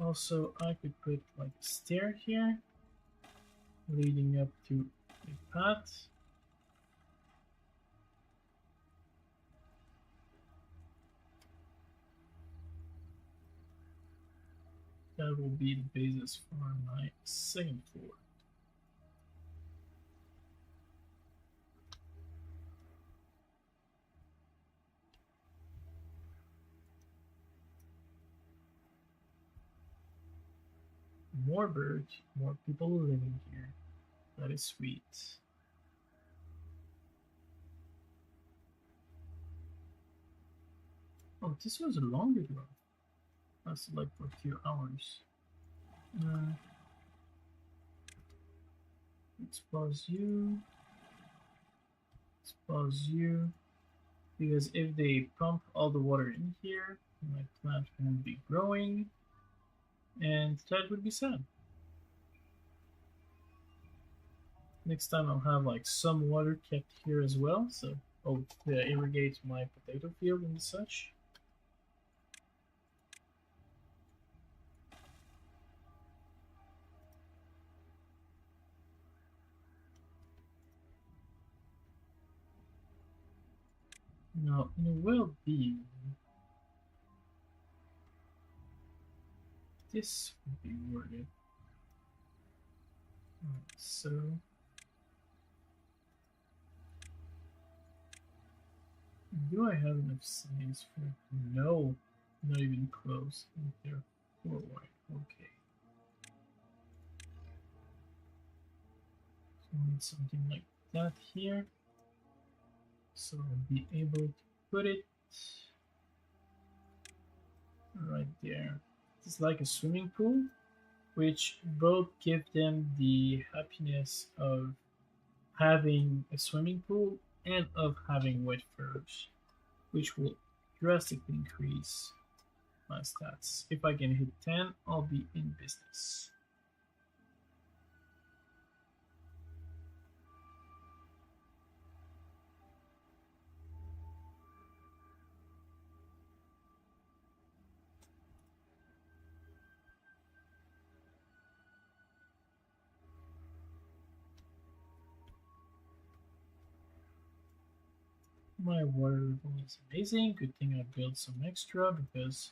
Speaker 1: Also, I could put like a stair here, leading up to a path. That will be the basis for my second floor. More birds, more people living here. That is sweet. Oh, this was a longer one. Lasted like for a few hours. Let's pause you. Let's pause you. Because if they pump all the water in here, my plant won't be growing. And that would be sad. Next time I'll have like some water kept here as well, so I'll irrigate my potato field and such. Now, in a well-being, this would be worded. Alright, so do I have enough space for it? No, not even close. They're 4 wide. Okay. So we need something like that here. So I'll be able to put it right there. It's like a swimming pool, which both give them the happiness of having a swimming pool and of having wet furs, which will drastically increase my stats. If I can hit 10, I'll be in business. My water level is amazing. Good thing I built some extra because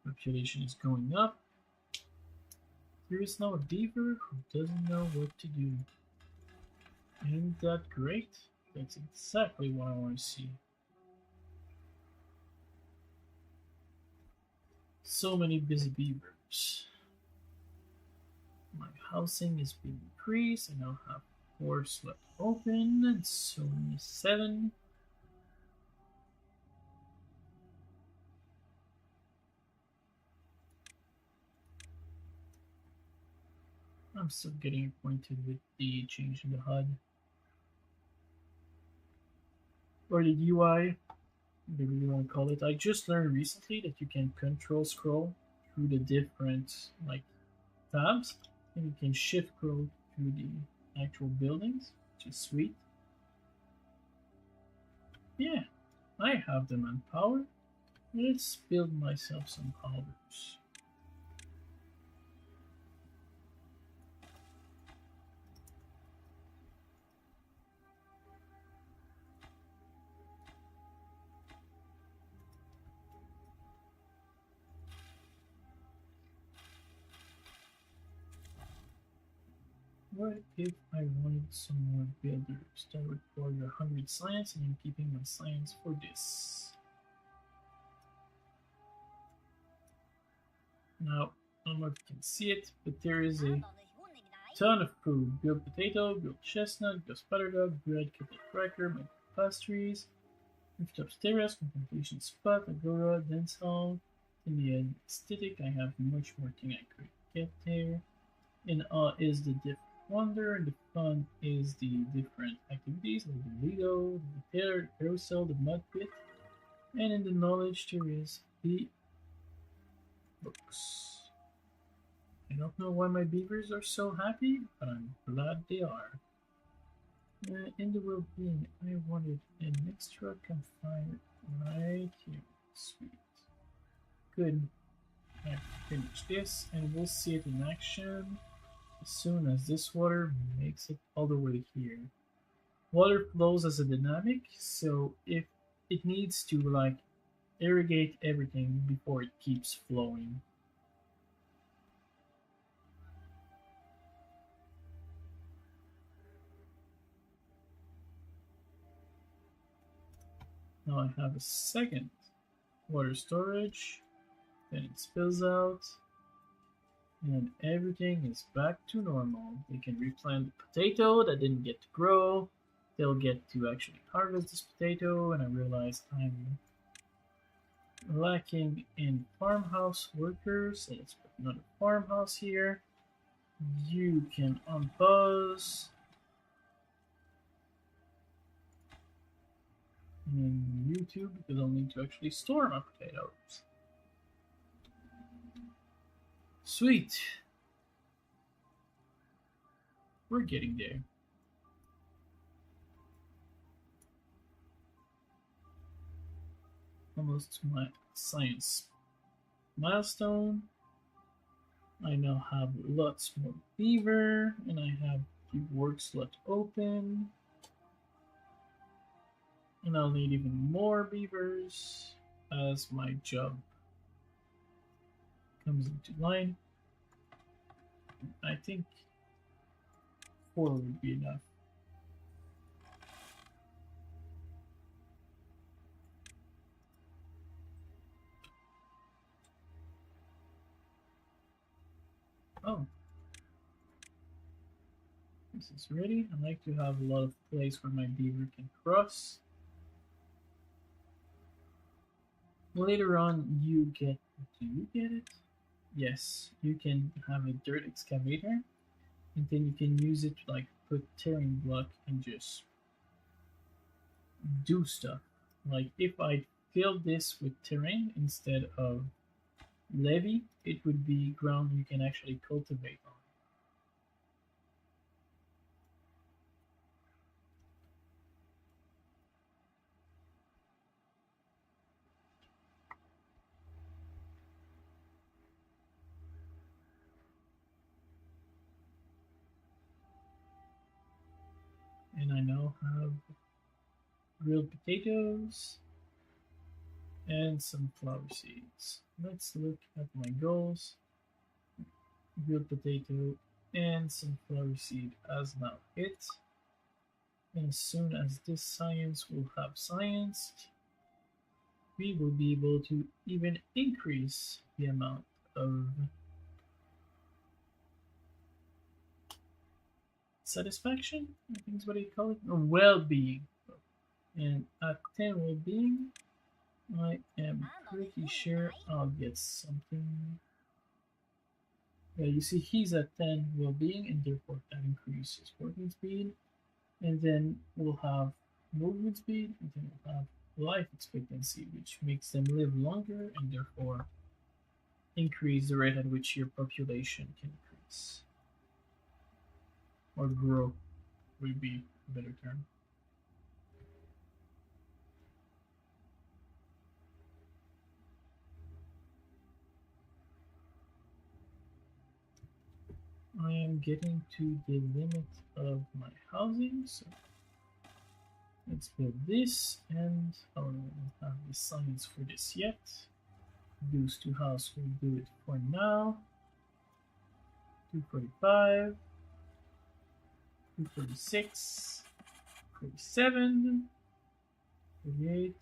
Speaker 1: population is going up. There is now a beaver who doesn't know what to do. Isn't that great? That's exactly what I want to see. So many busy beavers. My housing is being increased. I now have 4 slots open and soon 7. I'm still getting acquainted with the change in the HUD or the UI, whatever you want to call it. I just learned recently that you can control scroll through the different like tabs, and you can shift scroll through the actual buildings, which is sweet. Yeah, I have the manpower. Let's build myself some harbors. What if I wanted some more builders? That would require 100 science, and I'm keeping my science for this. Now, I don't know if you can see it, but there is a ton of food. Grilled potato, grilled chestnut, grilled butterdog, bread, kettle cracker, my pastries, rooftop terrace, contemplation spot, agora, dance hall. In the end, aesthetic, I have much more thing I could get there. In awe is the different wonder, and the fun is the different activities like the Lido, the carousel, the mud pit, and in the knowledge there is the books. I don't know why my beavers are so happy, but I'm glad they are. In the well-being, I wanted an extra campfire right here. Sweet. Good. I finish this, and we'll see it in action as soon as this water makes it all the way here. Water flows as a dynamic, so if it needs to like irrigate everything before it keeps flowing. Now I have a second water storage, then it spills out, and everything is back to normal. They can replant the potato that didn't get to grow. They'll get to actually harvest this potato, and I realize I'm lacking in farmhouse workers. So let's put another farmhouse here. You can unpause. And YouTube because I'll need to actually store my potatoes. Sweet. We're getting there. Almost to my science milestone. I now have lots more beaver, and I have the work slot open. And I'll need even more beavers as my job comes into line. I think 4 would be enough. Oh, this is ready. I like to have a lot of place where my beaver can cross. Later on, you get. Do you get it? Yes, you can have a dirt excavator, and then you can use it to like put terrain block and just do stuff. Like if I fill this with terrain instead of levee, it would be ground you can actually cultivate on. And I now have grilled potatoes and some flower seeds. Let's look at my goals. Grilled potato and some flower seed as now hit. And as soon as this science will have scienced, we will be able to even increase the amount of satisfaction, I think is what you call it, or well-being. And at 10 well-being, I am pretty sure I'll get something. Yeah, you see he's at 10 well-being, and therefore that increases working speed. And then we'll have movement speed, and then we'll have life expectancy, which makes them live longer and therefore increase the rate at which your population can increase. Or grow would be a better term. I am getting to the limit of my housing, so let's build this, and I don't have the science for this yet. Those two houses will do it for now. 245, 246, 47, 48,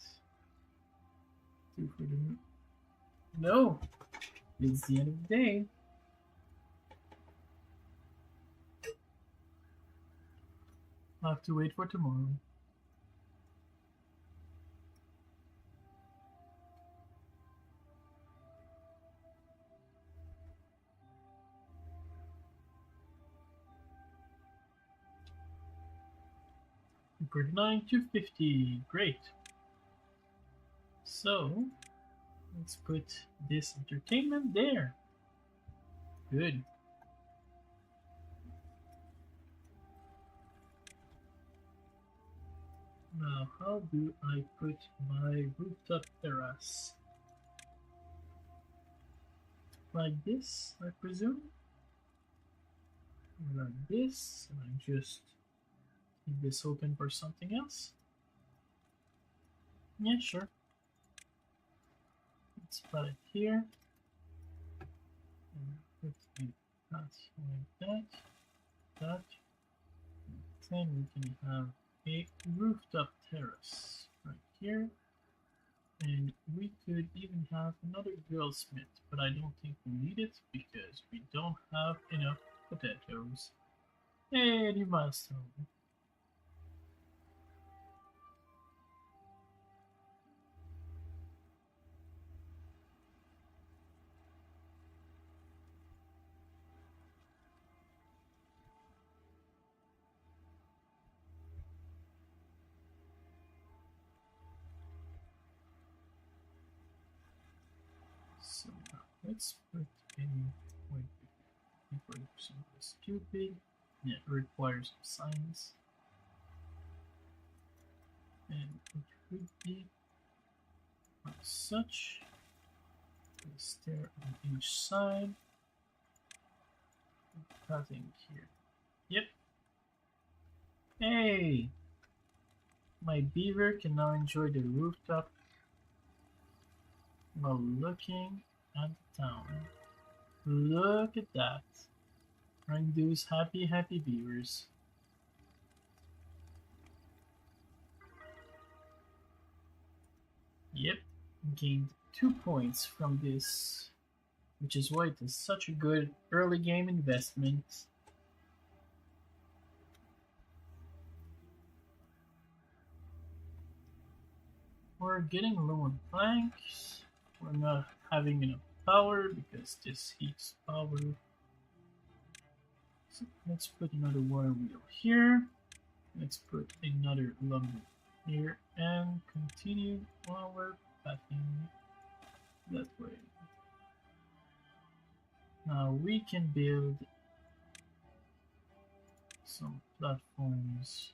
Speaker 1: 240. No, it's the end of the day. I'll have to wait for tomorrow. $49 to $50. Great. So let's put this entertainment there. Good. Now, how do I put my rooftop terrace? Like this, I presume? Like this, and I just leave this open for something else? Yeah, sure. Let's put it here. And put it like that. That. Then we can have a rooftop terrace right here. And we could even have another goldsmith, but I don't think we need it because we don't have enough potatoes. Hey, new milestone. So let's put in wait before something stupid. Yeah, it requires science. And it would be like such. A stair on each side. Cutting here. Yep. Hey! My beaver can now enjoy the rooftop while looking at the town. Look at that. Rank those happy, happy beavers. Yep, gained 2 points from this, which is why it is such a good early game investment. We're getting low on planks. We're not having enough power because this heats power. So let's put another water wheel here. Let's put another lumber here and continue our pathing that way. Now we can build some platforms.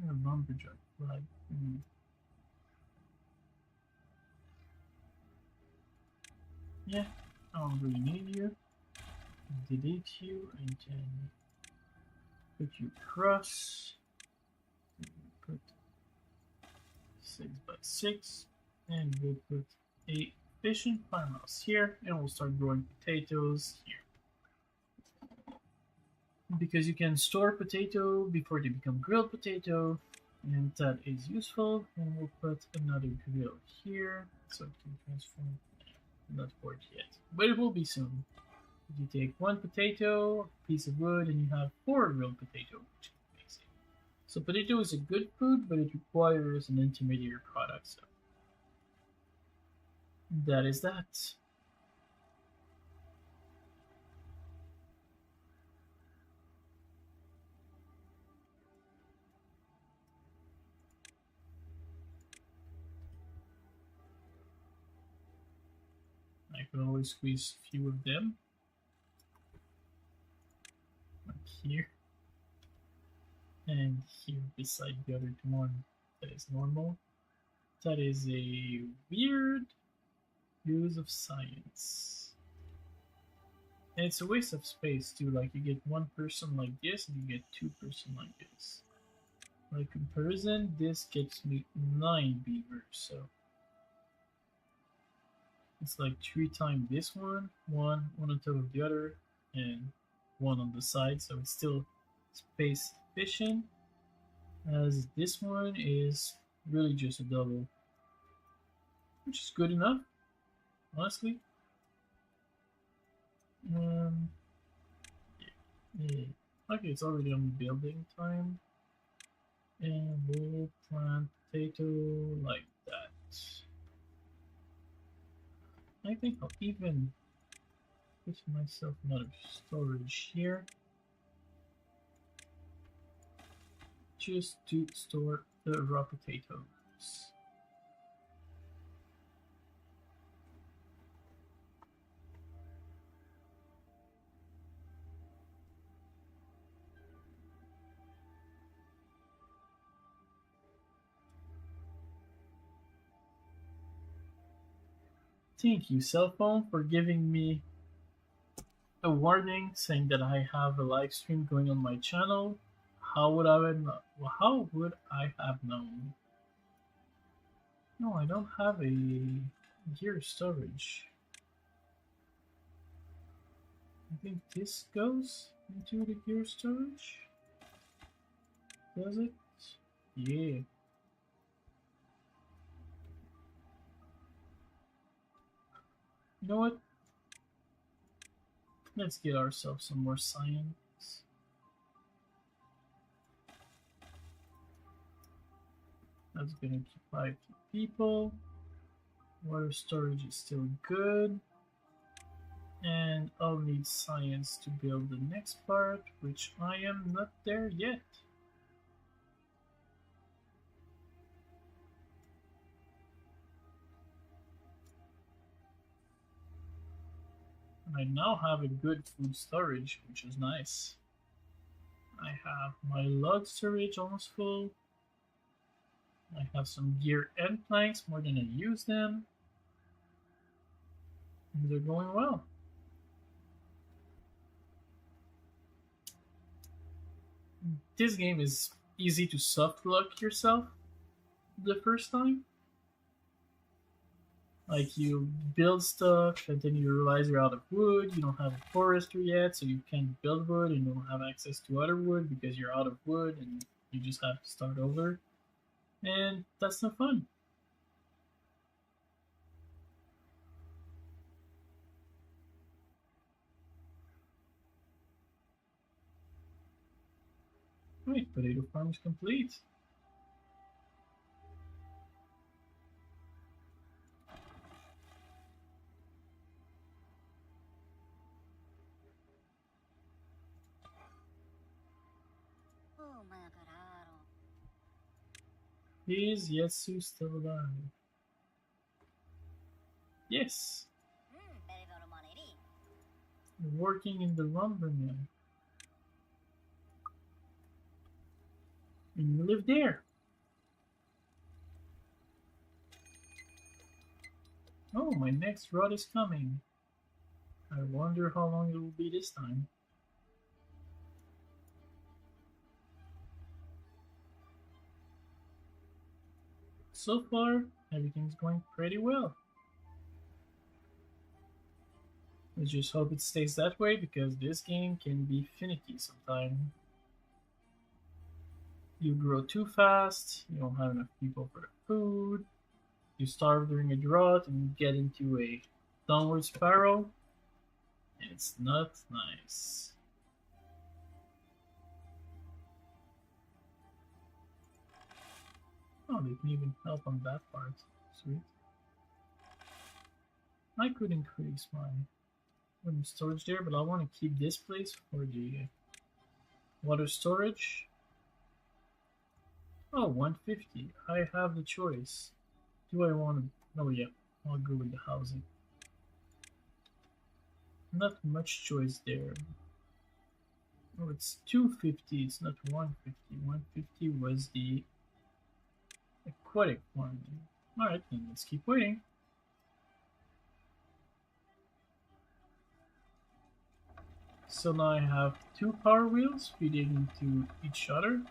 Speaker 1: A lumberjack flag. Yeah, I don't really need you. Delete you and then put you across. Put 6x6 and we'll put a fishing farmhouse here and we'll start growing potatoes here. Because you can store potato before they become grilled potato, and that is useful. And we'll put another grill here so it can transform. Not work yet, but it will be soon. You take one potato, piece of wood, and you have 4 grilled potato, which is amazing. So potato is a good food, but it requires an intermediate product. So that is that. I can always squeeze a few of them. Like here. And here beside the other one that is normal. That is a weird use of science. And it's a waste of space too, like you get 1 person like this and you get 2 person like this. By comparison, this gets me 9 beavers, so it's like 3 times this one on top of the other, and 1 on the side, so it's still space efficient, as this one is really just a double, which is good enough, honestly. Yeah. Okay, it's already on building time, and we'll plant potato like that. I think I'll even put myself another storage here, just to store the raw potatoes. Thank you, cell phone, for giving me a warning saying that I have a live stream going on my channel. How would I have How would I have known? No, I don't have a gear storage. I think this goes into the gear storage. Does it? Yeah. You know what? Let's get ourselves some more science. That's gonna occupy 2 people. Water storage is still good. And I'll need science to build the next part, which I am not there yet. I now have a good food storage, which is nice. I have my log storage almost full. I have some gear and planks, more than I use them. And they're going well. This game is easy to soft lock yourself the first time. Like you build stuff and then you realize you're out of wood, you don't have a forester yet, so you can't build wood and you don't have access to other wood because you're out of wood and you just have to start over. And that's no fun. Right, potato farm is complete. Is Yesu still alive? Yes. Working in the lumber mill. And you live there. Oh, my next rod is coming. I wonder how long it will be this time. So far, everything's going pretty well. Let's just hope it stays that way because this game can be finicky sometimes. You grow too fast, you don't have enough people for the food, you starve during a drought and you get into a downward spiral, and it's not nice. Oh, they can even help on that part. Sweet. I could increase my storage there, but I want to keep this place for the water storage. Oh, 150. I have the choice. Do I want to... Oh yeah, I'll go with the housing. Not much choice there. Oh, it's 250, it's not 150. 150 was the aquatic one. Alright, then let's keep waiting. So now I have two power wheels feeding into each other.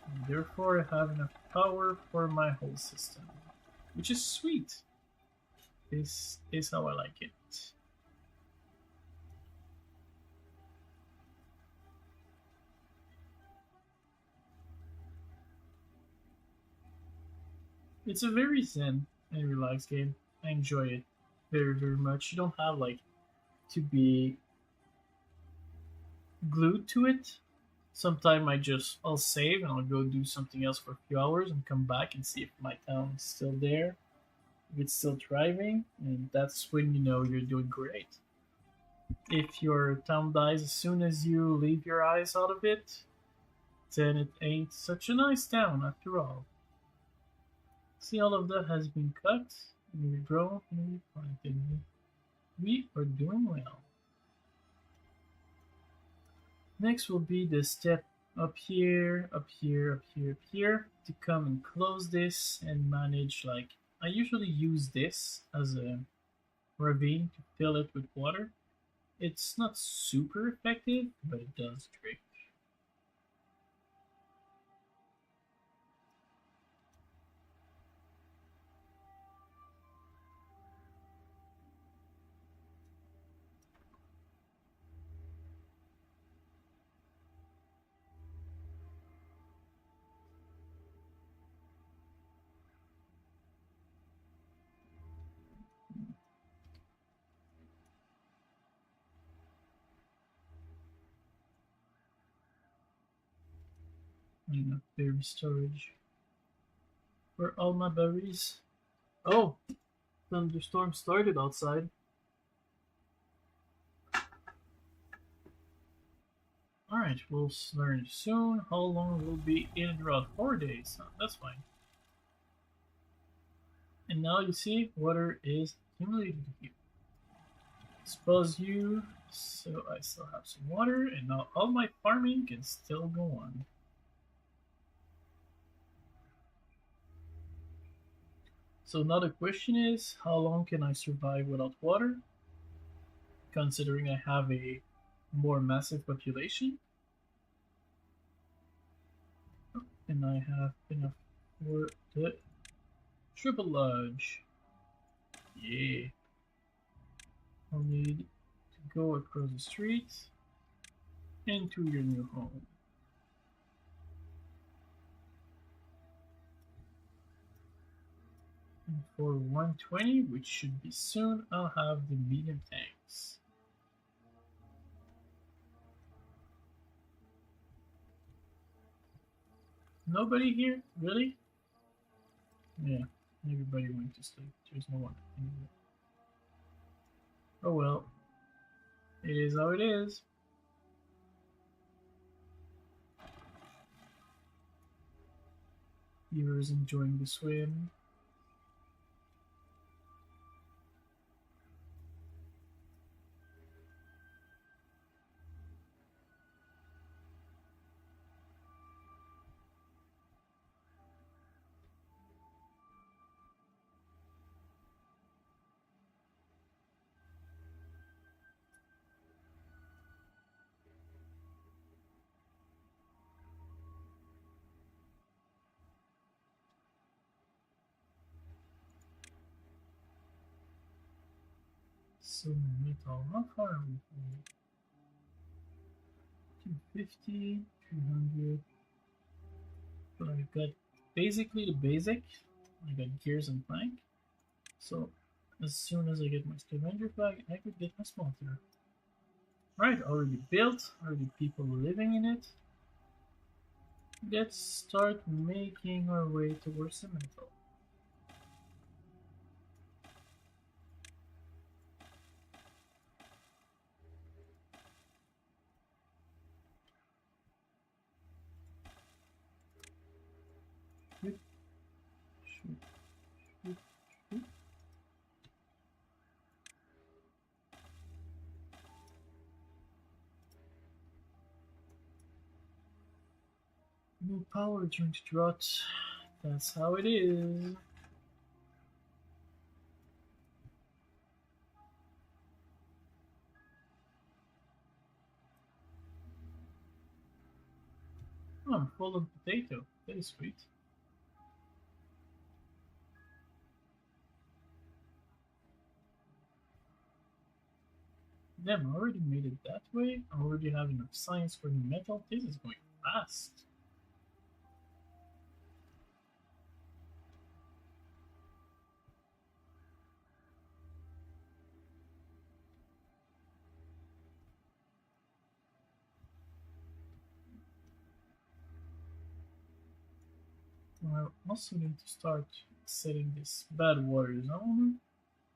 Speaker 1: And therefore I have enough power for my whole system. Which is sweet. This is how I like it. It's a very zen and relaxed game. I enjoy it very, very much. You don't have like to be glued to it. Sometimes I'll save and I'll go do something else for a few hours and come back and see if my town is still there, if it's still thriving, and that's when you know you're doing great. If your town dies as soon as you leave your eyes out of it, then it ain't such a nice town after all. See, all of that has been cut, and regrown, and replanted. We are doing well. Next will be the step up here, up here, up here, up here, to come and close this and manage, like, I usually use this as a ravine to fill it with water. It's not super effective, but it does the trick. Enough berry storage for all my berries. Oh, thunderstorm started outside. Alright, we'll learn soon how long we'll be in drought. 4 days. Oh, that's fine. And now you see water is accumulated here. Suppose you, so I still have some water, and now all my farming can still go on. So now the question is, how long can I survive without water? Considering I have a more massive population. And I have enough for the triple lodge. Yeah. I'll need to go across the street into your new home. And for 120, which should be soon, I'll have the medium tanks. Nobody here? Really? Yeah, everybody went to sleep. There's no one anymore. Oh well. It is how it is. Viewers enjoying the swim. So metal, how far are we from 250, 300? But I've got basically the basic. I got gears and plank. So as soon as I get my scavenger bag, I could get my smelter. Right, already built, already people living in it. Let's start making our way towards the metal. Shoot, shoot, shoot, shoot. No power during the drought. That's how it is. Oh, I'm full of potato. That is sweet. Damn, I already made it that way. I already have enough science for the metal. This is going fast. I also need to start setting this bad water zone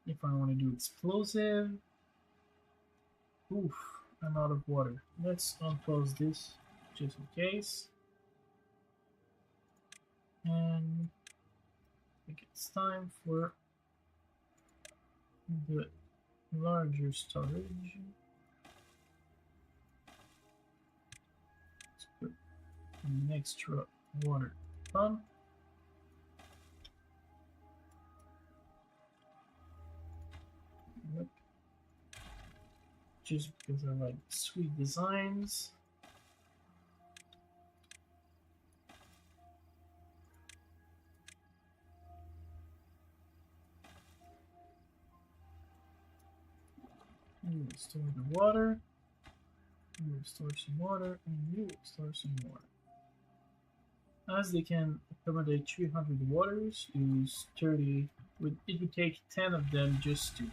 Speaker 1: if I want to do explosive. Oof, I'm out of water. Let's unpause this just in case. And I think it's time for the larger storage. Let's put an extra water pump. Yep. Just because I like sweet designs. You will store the water. You will store some water, and you will store some water. As they can accommodate 300 waters, use 30. It would take 10 of them just to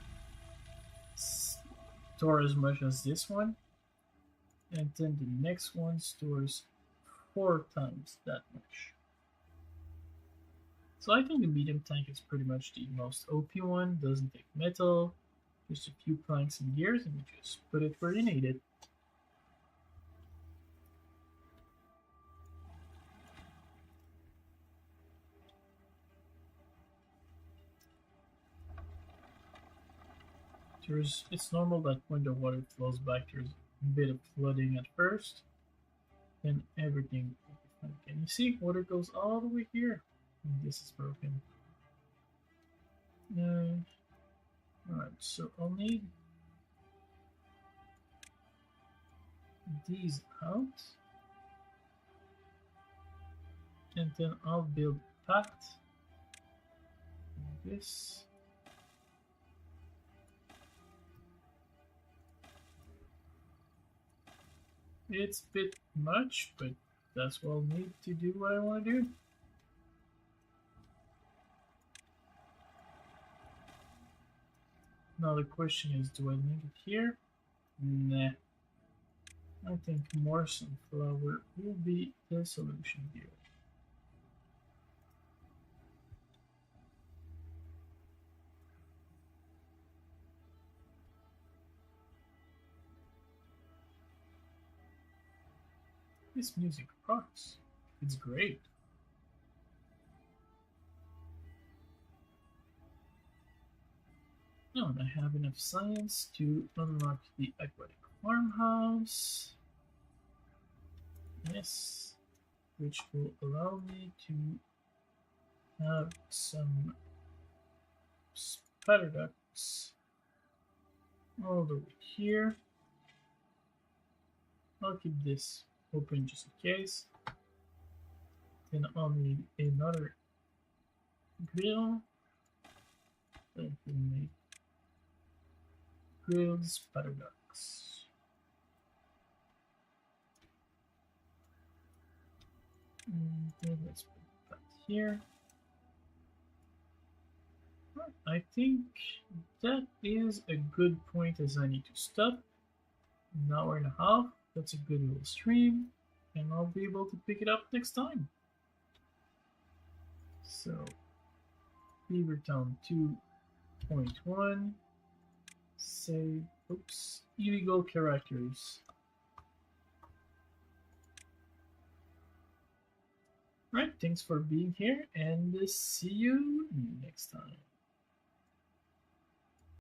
Speaker 1: store as much as this one, and then the next one stores 4 times that much. So I think the medium tank is pretty much the most OP one. Doesn't take metal, just a few planks and gears, and you just put it where you need it. It's normal that when the water flows back, there's a bit of flooding at first, then everything will be fine. Can you see? Water goes all the way here. And this is broken. Alright, so I'll need these out, and then I'll build a path like this. It's a bit much, but that's what I'll need to do what I want to do. Now the question is, do I need it here? Nah. I think more sunflower will be the solution here. This music rocks. It's great. No, and I have enough science to unlock the aquatic farmhouse. Yes, which will allow me to have some spider ducks all the way here. I'll keep this open just in case. Then I'll need another grill that will make grilled spider ducks. And let's put that here. I think that is a good point as I need to stop. An hour and a half. That's a good little stream. And I'll be able to pick it up next time. So, Beavertown 2.1. Save. Oops. Illegal characters. Right, thanks for being here, and see you next time.